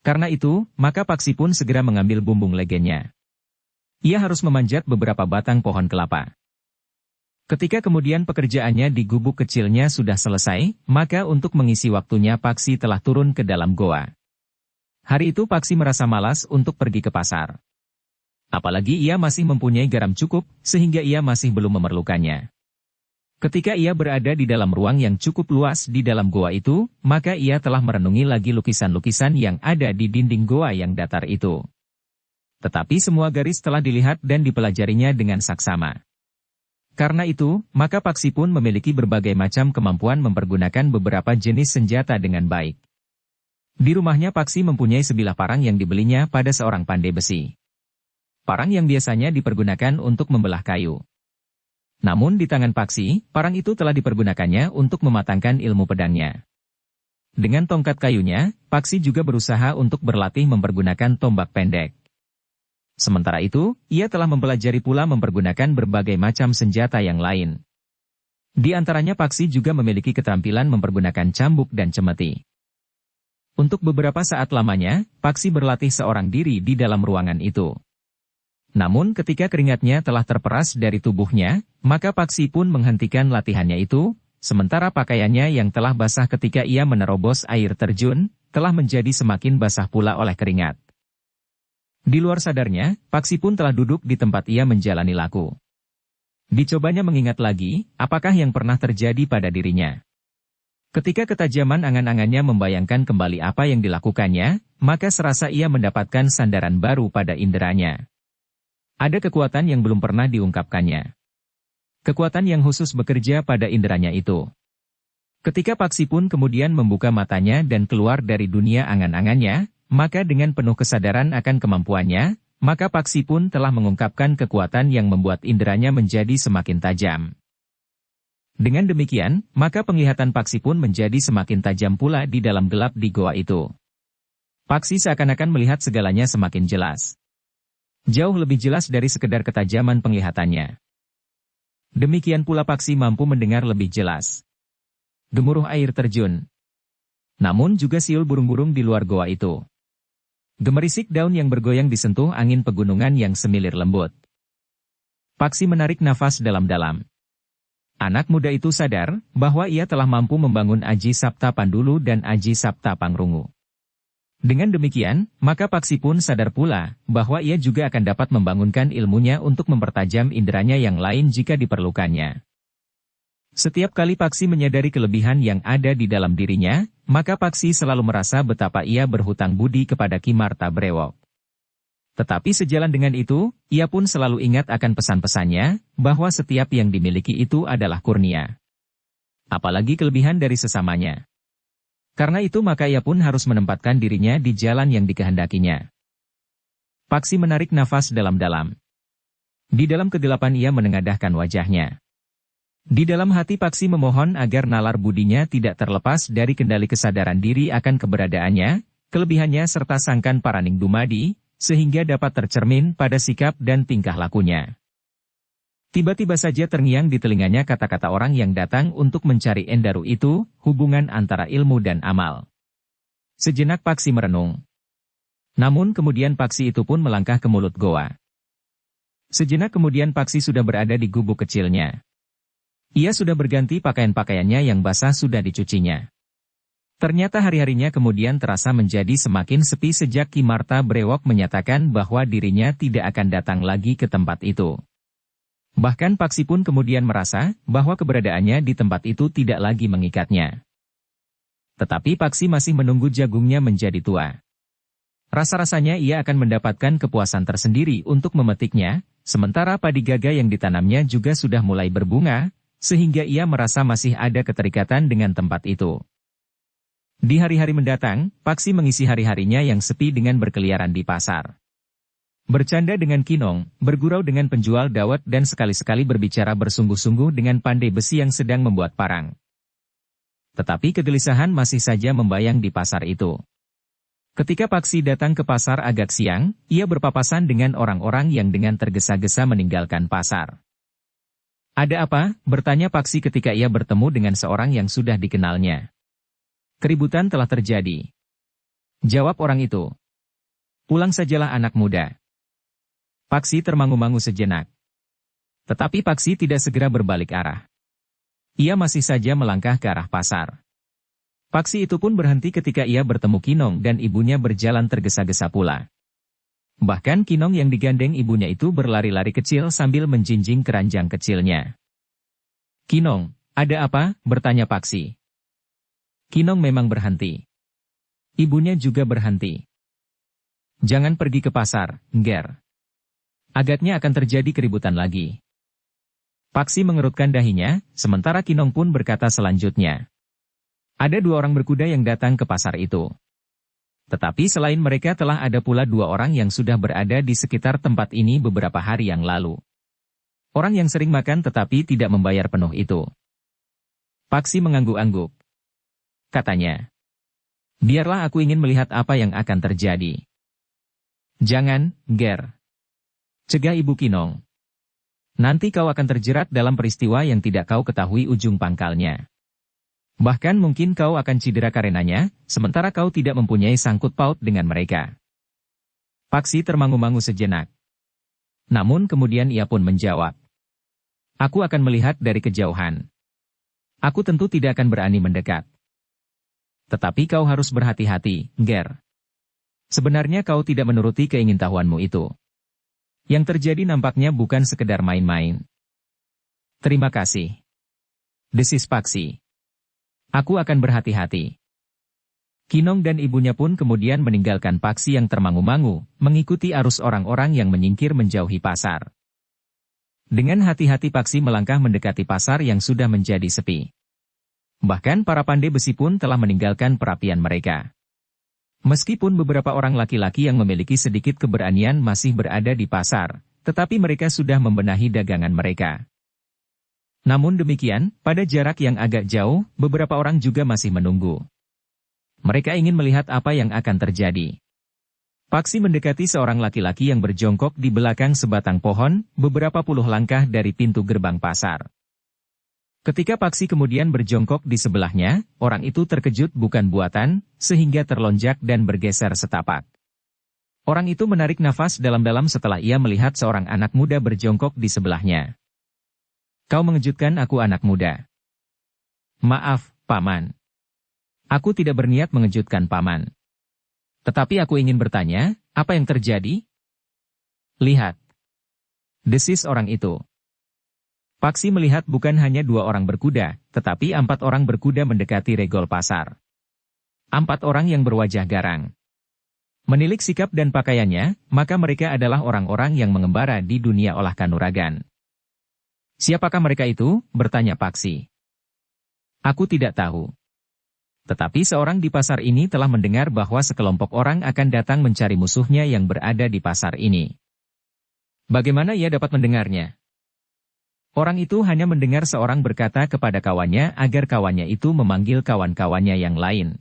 Karena itu, maka Paksi pun segera mengambil bumbung legennya. Ia harus memanjat beberapa batang pohon kelapa. Ketika kemudian pekerjaannya di gubuk kecilnya sudah selesai, maka untuk mengisi waktunya Paksi telah turun ke dalam goa. Hari itu Paksi merasa malas untuk pergi ke pasar. Apalagi ia masih mempunyai garam cukup, sehingga ia masih belum memerlukannya. Ketika ia berada di dalam ruang yang cukup luas di dalam goa itu, maka ia telah merenungi lagi lukisan-lukisan yang ada di dinding goa yang datar itu. Tetapi semua garis telah dilihat dan dipelajarinya dengan saksama. Karena itu, maka Paksi pun memiliki berbagai macam kemampuan mempergunakan beberapa jenis senjata dengan baik. Di rumahnya Paksi mempunyai sebilah parang yang dibelinya pada seorang pandai besi. Parang yang biasanya dipergunakan untuk membelah kayu. Namun di tangan Paksi, parang itu telah dipergunakannya untuk mematangkan ilmu pedangnya. Dengan tongkat kayunya, Paksi juga berusaha untuk berlatih mempergunakan tombak pendek. Sementara itu, ia telah mempelajari pula mempergunakan berbagai macam senjata yang lain. Di antaranya Paksi juga memiliki keterampilan mempergunakan cambuk dan cemeti. Untuk beberapa saat lamanya, Paksi berlatih seorang diri di dalam ruangan itu. Namun ketika keringatnya telah terperas dari tubuhnya, maka Paksi pun menghentikan latihannya itu, sementara pakaiannya yang telah basah ketika ia menerobos air terjun, telah menjadi semakin basah pula oleh keringat. Di luar sadarnya, Paksi pun telah duduk di tempat ia menjalani laku. Dicobanya mengingat lagi, apakah yang pernah terjadi pada dirinya. Ketika ketajaman angan-angannya membayangkan kembali apa yang dilakukannya, maka serasa ia mendapatkan sandaran baru pada inderanya. Ada kekuatan yang belum pernah diungkapkannya. Kekuatan yang khusus bekerja pada inderanya itu. Ketika Paksi pun kemudian membuka matanya dan keluar dari dunia angan-angannya, maka dengan penuh kesadaran akan kemampuannya, maka Paksi pun telah mengungkapkan kekuatan yang membuat inderanya menjadi semakin tajam. Dengan demikian, maka penglihatan Paksi pun menjadi semakin tajam pula di dalam gelap di goa itu. Paksi seakan-akan melihat segalanya semakin jelas. Jauh lebih jelas dari sekedar ketajaman penglihatannya. Demikian pula Paksi mampu mendengar lebih jelas gemuruh air terjun. Namun juga siul burung-burung di luar goa itu. Gemerisik daun yang bergoyang disentuh angin pegunungan yang semilir lembut. Paksi menarik nafas dalam-dalam. Anak muda itu sadar bahwa ia telah mampu membangun Aji Sapta Pandulu dan Aji Sapta Pangrungu. Dengan demikian, maka Paksi pun sadar pula bahwa ia juga akan dapat membangunkan ilmunya untuk mempertajam inderanya yang lain jika diperlukannya. Setiap kali Paksi menyadari kelebihan yang ada di dalam dirinya, maka Paksi selalu merasa betapa ia berhutang budi kepada Ki Marta Brewok. Tetapi sejalan dengan itu, ia pun selalu ingat akan pesan-pesannya, bahwa setiap yang dimiliki itu adalah kurnia. Apalagi kelebihan dari sesamanya. Karena itu maka ia pun harus menempatkan dirinya di jalan yang dikehendakinya. Paksi menarik nafas dalam-dalam. Di dalam kegelapan ia menengadahkan wajahnya. Di dalam hati Paksi memohon agar nalar budinya tidak terlepas dari kendali kesadaran diri akan keberadaannya, kelebihannya serta sangkan paraning dumadi, sehingga dapat tercermin pada sikap dan tingkah lakunya. Tiba-tiba saja terngiang di telinganya kata-kata orang yang datang untuk mencari Endaru itu, hubungan antara ilmu dan amal. Sejenak Paksi merenung. Namun kemudian Paksi itu pun melangkah ke mulut goa. Sejenak kemudian Paksi sudah berada di gubuk kecilnya. Ia sudah berganti pakaian-pakaiannya yang basah sudah dicucinya. Ternyata hari-harinya kemudian terasa menjadi semakin sepi sejak Ki Marta Brewok menyatakan bahwa dirinya tidak akan datang lagi ke tempat itu. Bahkan Paksi pun kemudian merasa bahwa keberadaannya di tempat itu tidak lagi mengikatnya. Tetapi Paksi masih menunggu jagungnya menjadi tua. Rasa-rasanya ia akan mendapatkan kepuasan tersendiri untuk memetiknya, sementara padi gaga yang ditanamnya juga sudah mulai berbunga, sehingga ia merasa masih ada keterikatan dengan tempat itu. Di hari-hari mendatang, Paksi mengisi hari-harinya yang sepi dengan berkeliaran di pasar. Bercanda dengan Kinong, bergurau dengan penjual dawet dan sekali-sekali berbicara bersungguh-sungguh dengan pandai besi yang sedang membuat parang. Tetapi kegelisahan masih saja membayang di pasar itu. Ketika Paksi datang ke pasar agak siang, ia berpapasan dengan orang-orang yang dengan tergesa-gesa meninggalkan pasar. "Ada apa?" bertanya Paksi ketika ia bertemu dengan seorang yang sudah dikenalnya. "Keributan telah terjadi," jawab orang itu. "Pulang sajalah anak muda." Paksi termangu-mangu sejenak. Tetapi Paksi tidak segera berbalik arah. Ia masih saja melangkah ke arah pasar. Paksi itu pun berhenti ketika ia bertemu Kinong dan ibunya berjalan tergesa-gesa pula. Bahkan Kinong yang digandeng ibunya itu berlari-lari kecil sambil menjinjing keranjang kecilnya. "Kinong, ada apa?" bertanya Paksi. Kinong memang berhenti. Ibunya juga berhenti. "Jangan pergi ke pasar, Ngger. Agaknya akan terjadi keributan lagi." Paksi mengerutkan dahinya, sementara Kinong pun berkata selanjutnya. "Ada 2 orang berkuda yang datang ke pasar itu. Tetapi selain mereka telah ada pula 2 orang yang sudah berada di sekitar tempat ini beberapa hari yang lalu. Orang yang sering makan tetapi tidak membayar penuh itu." Paksi mengangguk-angguk. Katanya, "Biarlah aku ingin melihat apa yang akan terjadi." "Jangan, Ger," cegah Ibu Kinong. "Nanti kau akan terjerat dalam peristiwa yang tidak kau ketahui ujung pangkalnya. Bahkan mungkin kau akan cedera karenanya, sementara kau tidak mempunyai sangkut paut dengan mereka." Paksi termangu-mangu sejenak. Namun kemudian ia pun menjawab, "Aku akan melihat dari kejauhan. Aku tentu tidak akan berani mendekat. Tetapi kau harus berhati-hati, Ger. Sebenarnya kau tidak menuruti keingintahuanmu itu. Yang terjadi nampaknya bukan sekedar main-main." "Terima kasih," desis Paksi. "Aku akan berhati-hati." Kinong dan ibunya pun kemudian meninggalkan Paksi yang termangu-mangu, mengikuti arus orang-orang yang menyingkir menjauhi pasar. Dengan hati-hati Paksi melangkah mendekati pasar yang sudah menjadi sepi. Bahkan para pandai besi pun telah meninggalkan perapian mereka. Meskipun beberapa orang laki-laki yang memiliki sedikit keberanian masih berada di pasar, tetapi mereka sudah membenahi dagangan mereka. Namun demikian, pada jarak yang agak jauh, beberapa orang juga masih menunggu. Mereka ingin melihat apa yang akan terjadi. Paksi mendekati seorang laki-laki yang berjongkok di belakang sebatang pohon, beberapa puluh langkah dari pintu gerbang pasar. Ketika Paksi kemudian berjongkok di sebelahnya, orang itu terkejut bukan buatan, sehingga terlonjak dan bergeser setapak. Orang itu menarik nafas dalam-dalam setelah ia melihat seorang anak muda berjongkok di sebelahnya. "Kau mengejutkan aku, anak muda." "Maaf, Paman. Aku tidak berniat mengejutkan Paman. Tetapi aku ingin bertanya, apa yang terjadi?" "Lihat," desis orang itu. Paksi melihat bukan hanya 2 orang berkuda, tetapi 4 orang berkuda mendekati regol pasar. 4 orang yang berwajah garang. Menilik sikap dan pakaiannya, maka mereka adalah orang-orang yang mengembara di dunia olah kanuragan. "Siapakah mereka itu?" bertanya Paksi. "Aku tidak tahu. Tetapi seorang di pasar ini telah mendengar bahwa sekelompok orang akan datang mencari musuhnya yang berada di pasar ini." "Bagaimana ia dapat mendengarnya?" Orang itu hanya mendengar seorang berkata kepada kawannya agar kawannya itu memanggil kawan-kawannya yang lain.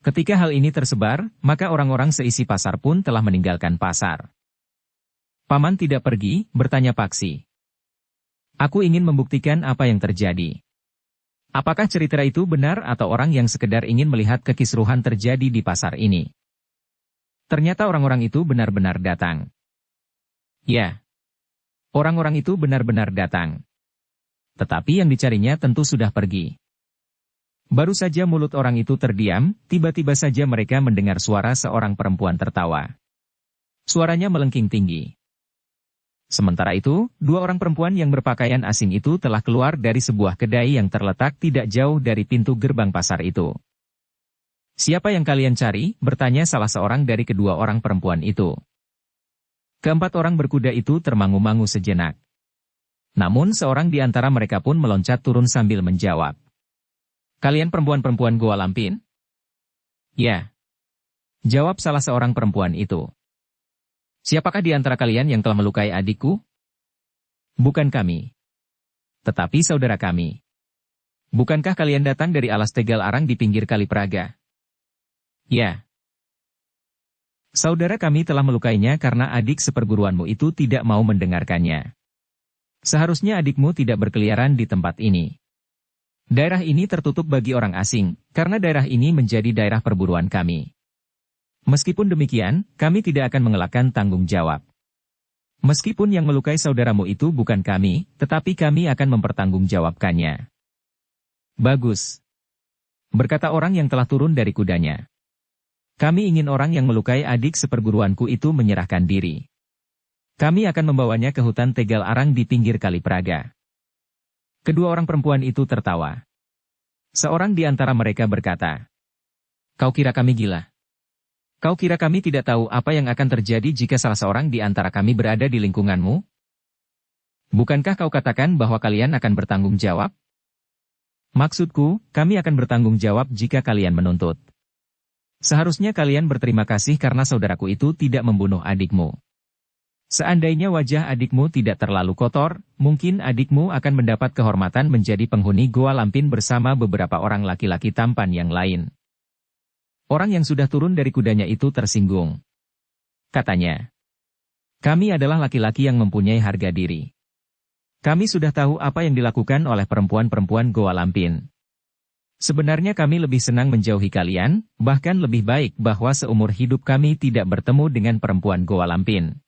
Ketika hal ini tersebar, maka orang-orang seisi pasar pun telah meninggalkan pasar. "Paman tidak pergi?" bertanya Paksi. "Aku ingin membuktikan apa yang terjadi. Apakah cerita itu benar atau orang yang sekedar ingin melihat kekisruhan terjadi di pasar ini?" Ternyata orang-orang itu benar-benar datang. Ya, orang-orang itu benar-benar datang. Tetapi yang dicarinya tentu sudah pergi. Baru saja mulut orang itu terdiam, tiba-tiba saja mereka mendengar suara seorang perempuan tertawa. Suaranya melengking tinggi. Sementara itu, dua orang perempuan yang berpakaian asing itu telah keluar dari sebuah kedai yang terletak tidak jauh dari pintu gerbang pasar itu. "Siapa yang kalian cari?" bertanya salah seorang dari kedua orang perempuan itu. Keempat orang berkuda itu termangu-mangu sejenak. Namun seorang di antara mereka pun meloncat turun sambil menjawab. "Kalian perempuan-perempuan Goa Lampin?" "Ya," jawab salah seorang perempuan itu. "Siapakah di antara kalian yang telah melukai adikku?" "Bukan kami. Tetapi saudara kami." "Bukankah kalian datang dari alas Tegal Arang di pinggir Kali Praga?" "Ya." "Saudara kami telah melukainya karena adik seperguruanmu itu tidak mau mendengarkannya. Seharusnya adikmu tidak berkeliaran di tempat ini. Daerah ini tertutup bagi orang asing, karena daerah ini menjadi daerah perburuan kami. Meskipun demikian, kami tidak akan mengelakkan tanggung jawab. Meskipun yang melukai saudaramu itu bukan kami, tetapi kami akan mempertanggungjawabkannya." "Bagus," berkata orang yang telah turun dari kudanya. "Kami ingin orang yang melukai adik seperguruanku itu menyerahkan diri. Kami akan membawanya ke hutan Tegal Arang di pinggir Kali Praga." Kedua orang perempuan itu tertawa. Seorang di antara mereka berkata, "Kau kira kami gila? Kau kira kami tidak tahu apa yang akan terjadi jika salah seorang di antara kami berada di lingkunganmu? Bukankah kau katakan bahwa kalian akan bertanggung jawab? Maksudku, kami akan bertanggung jawab jika kalian menuntut. Seharusnya kalian berterima kasih karena saudaraku itu tidak membunuh adikmu. Seandainya wajah adikmu tidak terlalu kotor, mungkin adikmu akan mendapat kehormatan menjadi penghuni Goa Lampin bersama beberapa orang laki-laki tampan yang lain." Orang yang sudah turun dari kudanya itu tersinggung. Katanya, "Kami adalah laki-laki yang mempunyai harga diri. Kami sudah tahu apa yang dilakukan oleh perempuan-perempuan Goa Lampin. Sebenarnya kami lebih senang menjauhi kalian, bahkan lebih baik bahwa seumur hidup kami tidak bertemu dengan perempuan Goa Lampin.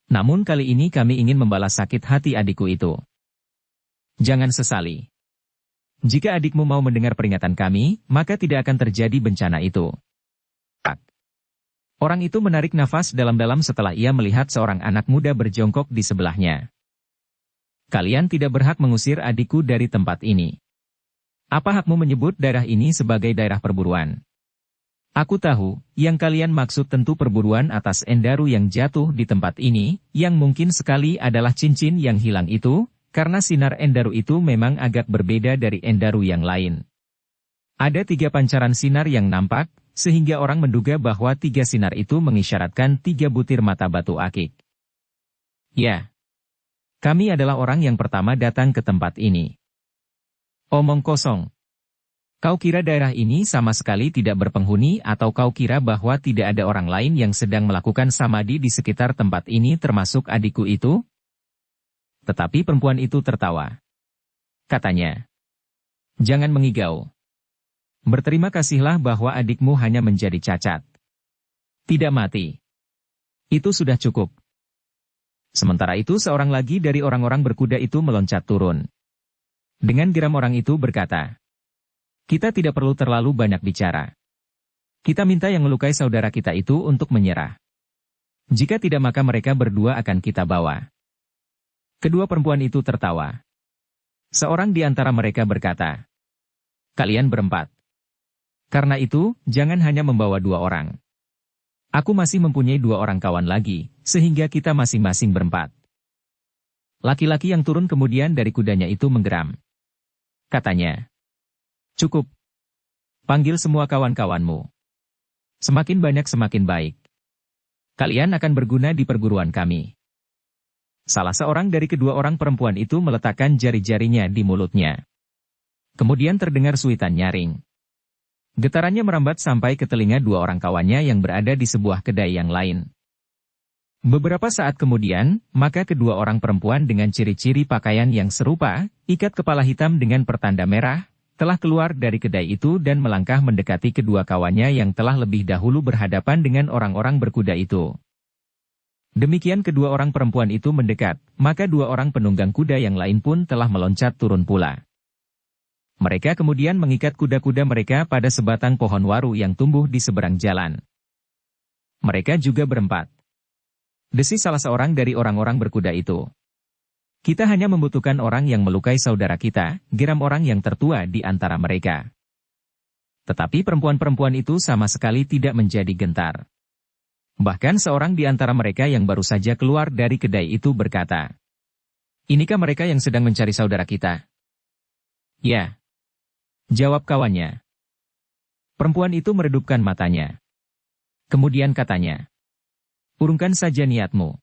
Namun kali ini kami ingin membalas sakit hati adikku itu. Jangan sesali. Jika adikmu mau mendengar peringatan kami, maka tidak akan terjadi bencana itu." Orang itu menarik nafas dalam-dalam setelah ia melihat seorang anak muda berjongkok di sebelahnya. "Kalian tidak berhak mengusir adikku dari tempat ini. Apa hakmu menyebut daerah ini sebagai daerah perburuan? Aku tahu, yang kalian maksud tentu perburuan atas Endaru yang jatuh di tempat ini, yang mungkin sekali adalah cincin yang hilang itu, karena sinar Endaru itu memang agak berbeda dari Endaru yang lain. Ada 3 pancaran sinar yang nampak, sehingga orang menduga bahwa 3 sinar itu mengisyaratkan 3 butir mata batu akik. Ya, kami adalah orang yang pertama datang ke tempat ini." "Omong kosong. Kau kira daerah ini sama sekali tidak berpenghuni atau kau kira bahwa tidak ada orang lain yang sedang melakukan samadhi di sekitar tempat ini termasuk adikku itu?" Tetapi perempuan itu tertawa. Katanya, "Jangan mengigau. Berterima kasihlah bahwa adikmu hanya menjadi cacat. Tidak mati. Itu sudah cukup." Sementara itu seorang lagi dari orang-orang berkuda itu meloncat turun. Dengan geram orang itu berkata, "Kita tidak perlu terlalu banyak bicara. Kita minta yang melukai saudara kita itu untuk menyerah. Jika tidak maka mereka berdua akan kita bawa." Kedua perempuan itu tertawa. Seorang di antara mereka berkata, "Kalian berempat. Karena itu, jangan hanya membawa 2 orang. Aku masih mempunyai 2 orang kawan lagi, sehingga kita masing-masing berempat." Laki-laki yang turun kemudian dari kudanya itu menggeram. Katanya, "Cukup. Panggil semua kawan-kawanmu. Semakin banyak semakin baik. Kalian akan berguna di perguruan kami." Salah seorang dari kedua orang perempuan itu meletakkan jari-jarinya di mulutnya. Kemudian terdengar suitan nyaring. Getarannya merambat sampai ke telinga 2 orang kawannya yang berada di sebuah kedai yang lain. Beberapa saat kemudian, maka kedua orang perempuan dengan ciri-ciri pakaian yang serupa, ikat kepala hitam dengan pertanda merah, telah keluar dari kedai itu dan melangkah mendekati kedua kawannya yang telah lebih dahulu berhadapan dengan orang-orang berkuda itu. Demikian kedua orang perempuan itu mendekat, maka dua orang penunggang kuda yang lain pun telah meloncat turun pula. Mereka kemudian mengikat kuda-kuda mereka pada sebatang pohon waru yang tumbuh di seberang jalan. Mereka juga berempat. Desis salah seorang dari orang-orang berkuda itu. Kita hanya membutuhkan orang yang melukai saudara kita, geram orang yang tertua di antara mereka. Tetapi perempuan-perempuan itu sama sekali tidak menjadi gentar. Bahkan seorang di antara mereka yang baru saja keluar dari kedai itu berkata, "Inikah mereka yang sedang mencari saudara kita?" "Ya," jawab kawannya. Perempuan itu meredupkan matanya. Kemudian katanya, "Urungkan saja niatmu.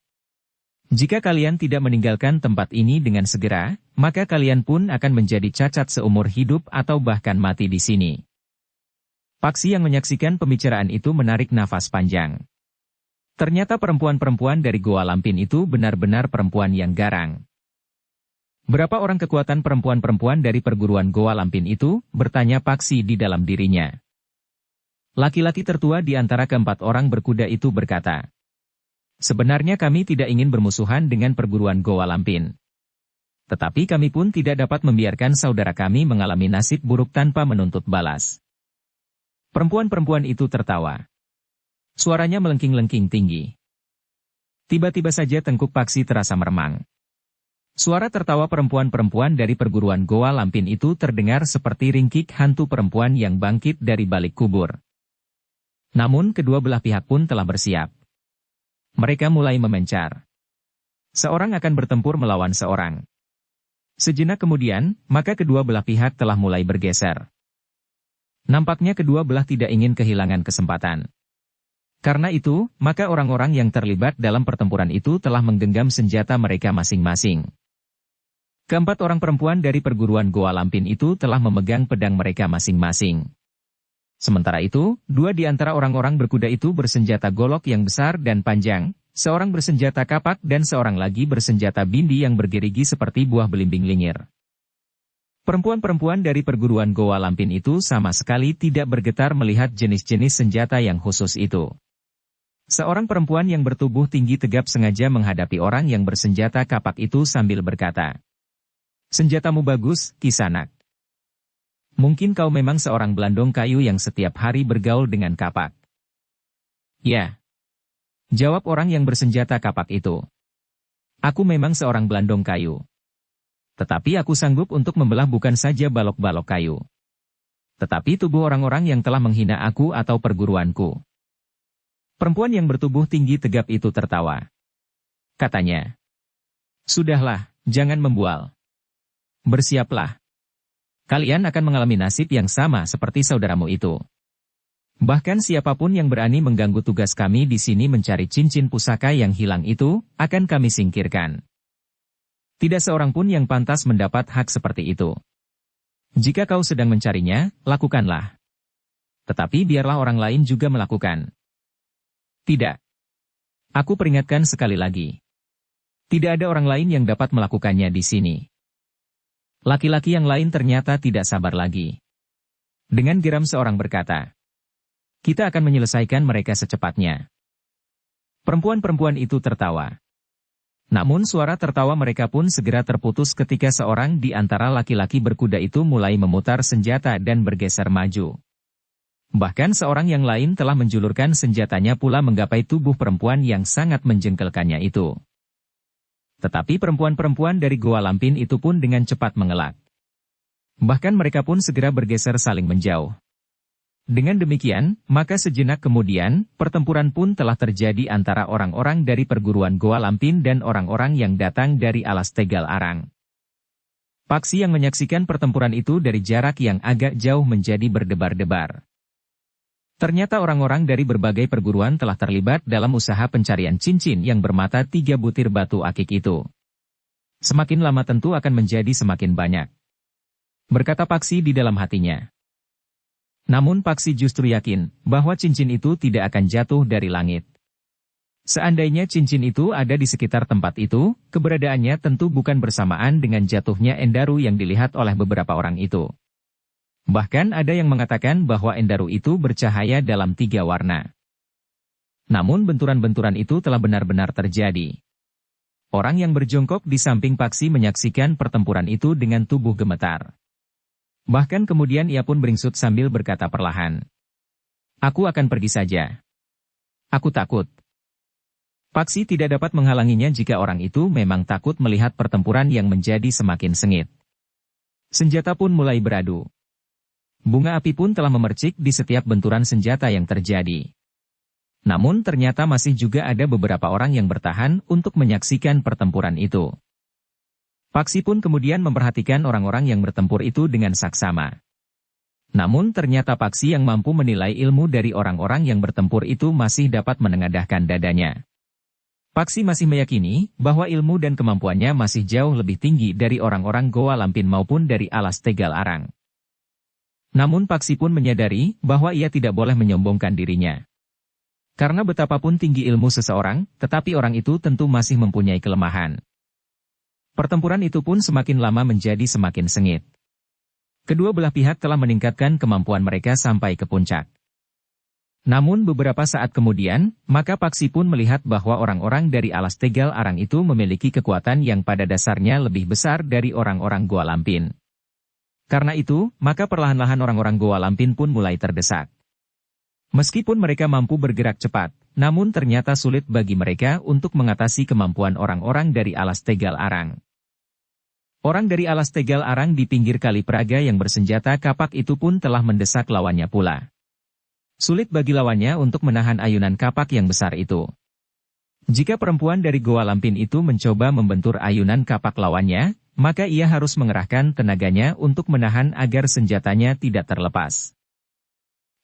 Jika kalian tidak meninggalkan tempat ini dengan segera, maka kalian pun akan menjadi cacat seumur hidup atau bahkan mati di sini." Paksi yang menyaksikan pembicaraan itu menarik nafas panjang. Ternyata perempuan-perempuan dari Goa Lampin itu benar-benar perempuan yang garang. "Berapa orang kekuatan perempuan-perempuan dari perguruan Goa Lampin itu?" bertanya Paksi di dalam dirinya. Laki-laki tertua di antara keempat orang berkuda itu berkata, "Sebenarnya kami tidak ingin bermusuhan dengan perguruan Goa Lampin. Tetapi kami pun tidak dapat membiarkan saudara kami mengalami nasib buruk tanpa menuntut balas." Perempuan-perempuan itu tertawa. Suaranya melengking-lengking tinggi. Tiba-tiba saja tengkuk Paksi terasa meremang. Suara tertawa perempuan-perempuan dari perguruan Goa Lampin itu terdengar seperti ringkik hantu perempuan yang bangkit dari balik kubur. Namun kedua belah pihak pun telah bersiap. Mereka mulai memencar. Seorang akan bertempur melawan seorang. Sejenak kemudian, maka kedua belah pihak telah mulai bergeser. Nampaknya kedua belah tidak ingin kehilangan kesempatan. Karena itu, maka orang-orang yang terlibat dalam pertempuran itu telah menggenggam senjata mereka masing-masing. Keempat orang perempuan dari perguruan Goa Lampin itu telah memegang pedang mereka masing-masing. Sementara itu, dua di antara orang-orang berkuda itu bersenjata golok yang besar dan panjang, seorang bersenjata kapak dan seorang lagi bersenjata bindi yang bergerigi seperti buah belimbing lingir. Perempuan-perempuan dari perguruan Goa Lampin itu sama sekali tidak bergetar melihat jenis-jenis senjata yang khusus itu. Seorang perempuan yang bertubuh tinggi tegap sengaja menghadapi orang yang bersenjata kapak itu sambil berkata, "Senjatamu bagus, Kisanak. Mungkin kau memang seorang belandong kayu yang setiap hari bergaul dengan kapak." "Ya," jawab orang yang bersenjata kapak itu. "Aku memang seorang belandong kayu. Tetapi aku sanggup untuk membelah bukan saja balok-balok kayu, tetapi tubuh orang-orang yang telah menghina aku atau perguruanku." Perempuan yang bertubuh tinggi tegap itu tertawa. Katanya, "Sudahlah, jangan membual. Bersiaplah. Kalian akan mengalami nasib yang sama seperti saudaramu itu. Bahkan siapapun yang berani mengganggu tugas kami di sini mencari cincin pusaka yang hilang itu, akan kami singkirkan. Tidak seorang pun yang pantas mendapat hak seperti itu. Jika kau sedang mencarinya, lakukanlah. Tetapi biarlah orang lain juga melakukan." "Tidak. Aku peringatkan sekali lagi. Tidak ada orang lain yang dapat melakukannya di sini." Laki-laki yang lain ternyata tidak sabar lagi. Dengan geram seorang berkata, "Kita akan menyelesaikan mereka secepatnya." Perempuan-perempuan itu tertawa. Namun suara tertawa mereka pun segera terputus ketika seorang di antara laki-laki berkuda itu mulai memutar senjata dan bergeser maju. Bahkan seorang yang lain telah menjulurkan senjatanya pula menggapai tubuh perempuan yang sangat menjengkelkannya itu. Tetapi perempuan-perempuan dari Goa Lampin itu pun dengan cepat mengelak. Bahkan mereka pun segera bergeser saling menjauh. Dengan demikian, maka sejenak kemudian, pertempuran pun telah terjadi antara orang-orang dari perguruan Goa Lampin dan orang-orang yang datang dari alas Tegal Arang. Paksi yang menyaksikan pertempuran itu dari jarak yang agak jauh menjadi berdebar-debar. Ternyata orang-orang dari berbagai perguruan telah terlibat dalam usaha pencarian cincin yang bermata 3 butir batu akik itu. Semakin lama tentu akan menjadi semakin banyak, berkata Paksi di dalam hatinya. Namun Paksi justru yakin bahwa cincin itu tidak akan jatuh dari langit. Seandainya cincin itu ada di sekitar tempat itu, keberadaannya tentu bukan bersamaan dengan jatuhnya Endaru yang dilihat oleh beberapa orang itu. Bahkan ada yang mengatakan bahwa Endaru itu bercahaya dalam 3 warna. Namun benturan-benturan itu telah benar-benar terjadi. Orang yang berjongkok di samping Paksi menyaksikan pertempuran itu dengan tubuh gemetar. Bahkan kemudian ia pun beringsut sambil berkata perlahan. Aku akan pergi saja. Aku takut. Paksi tidak dapat menghalanginya jika orang itu memang takut melihat pertempuran yang menjadi semakin sengit. Senjata pun mulai beradu. Bunga api pun telah memercik di setiap benturan senjata yang terjadi. Namun ternyata masih juga ada beberapa orang yang bertahan untuk menyaksikan pertempuran itu. Paksi pun kemudian memperhatikan orang-orang yang bertempur itu dengan saksama. Namun ternyata Paksi yang mampu menilai ilmu dari orang-orang yang bertempur itu masih dapat menengadahkan dadanya. Paksi masih meyakini bahwa ilmu dan kemampuannya masih jauh lebih tinggi dari orang-orang Goa Lampin maupun dari Alas Tegal Arang. Namun Paksi pun menyadari bahwa ia tidak boleh menyombongkan dirinya. Karena betapapun tinggi ilmu seseorang, tetapi orang itu tentu masih mempunyai kelemahan. Pertempuran itu pun semakin lama menjadi semakin sengit. Kedua belah pihak telah meningkatkan kemampuan mereka sampai ke puncak. Namun beberapa saat kemudian, maka Paksi pun melihat bahwa orang-orang dari Alas Tegal Arang itu memiliki kekuatan yang pada dasarnya lebih besar dari orang-orang Goa Lampin. Karena itu, maka perlahan-lahan orang-orang Goa Lampin pun mulai terdesak. Meskipun mereka mampu bergerak cepat, namun ternyata sulit bagi mereka untuk mengatasi kemampuan orang-orang dari Alas Tegal Arang. Orang dari Alas Tegal Arang di pinggir Kali Praga yang bersenjata kapak itu pun telah mendesak lawannya pula. Sulit bagi lawannya untuk menahan ayunan kapak yang besar itu. Jika perempuan dari Goa Lampin itu mencoba membentur ayunan kapak lawannya, maka ia harus mengerahkan tenaganya untuk menahan agar senjatanya tidak terlepas.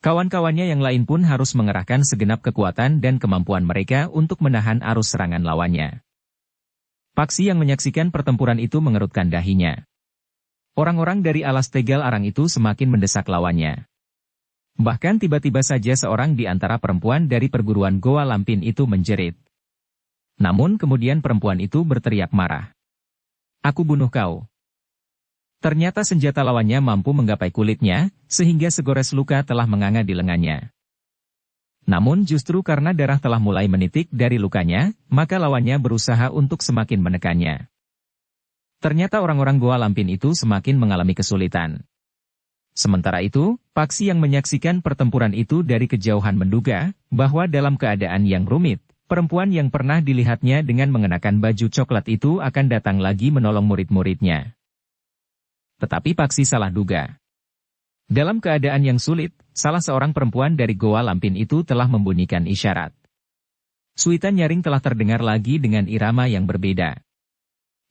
Kawan-kawannya yang lain pun harus mengerahkan segenap kekuatan dan kemampuan mereka untuk menahan arus serangan lawannya. Paksi yang menyaksikan pertempuran itu mengerutkan dahinya. Orang-orang dari Alas Tegal Arang itu semakin mendesak lawannya. Bahkan tiba-tiba saja seorang di antara perempuan dari perguruan Goa Lampin itu menjerit. Namun kemudian perempuan itu berteriak marah. Aku bunuh kau. Ternyata senjata lawannya mampu menggapai kulitnya, sehingga segores luka telah menganga di lengannya. Namun justru karena darah telah mulai menitik dari lukanya, maka lawannya berusaha untuk semakin menekannya. Ternyata orang-orang Goa Lampin itu semakin mengalami kesulitan. Sementara itu, Paksi yang menyaksikan pertempuran itu dari kejauhan menduga bahwa dalam keadaan yang rumit, perempuan yang pernah dilihatnya dengan mengenakan baju coklat itu akan datang lagi menolong murid-muridnya. Tetapi Paksi salah duga. Dalam keadaan yang sulit, salah seorang perempuan dari Goa Lampin itu telah membunyikan isyarat. Suitan nyaring telah terdengar lagi dengan irama yang berbeda.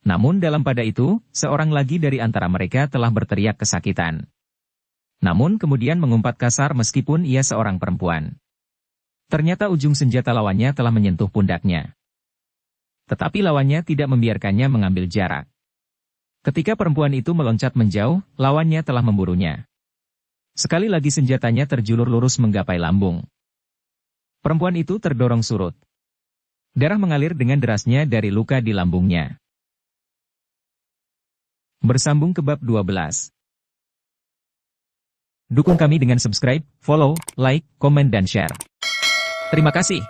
Namun dalam pada itu, seorang lagi dari antara mereka telah berteriak kesakitan. Namun kemudian mengumpat kasar meskipun ia seorang perempuan. Ternyata ujung senjata lawannya telah menyentuh pundaknya. Tetapi lawannya tidak membiarkannya mengambil jarak. Ketika perempuan itu meloncat menjauh, lawannya telah memburunya. Sekali lagi senjatanya terjulur lurus menggapai lambung. Perempuan itu terdorong surut. Darah mengalir dengan derasnya dari luka di lambungnya. Bersambung ke bab 12. Dukung kami dengan subscribe, follow, like, komen dan share. Terima kasih.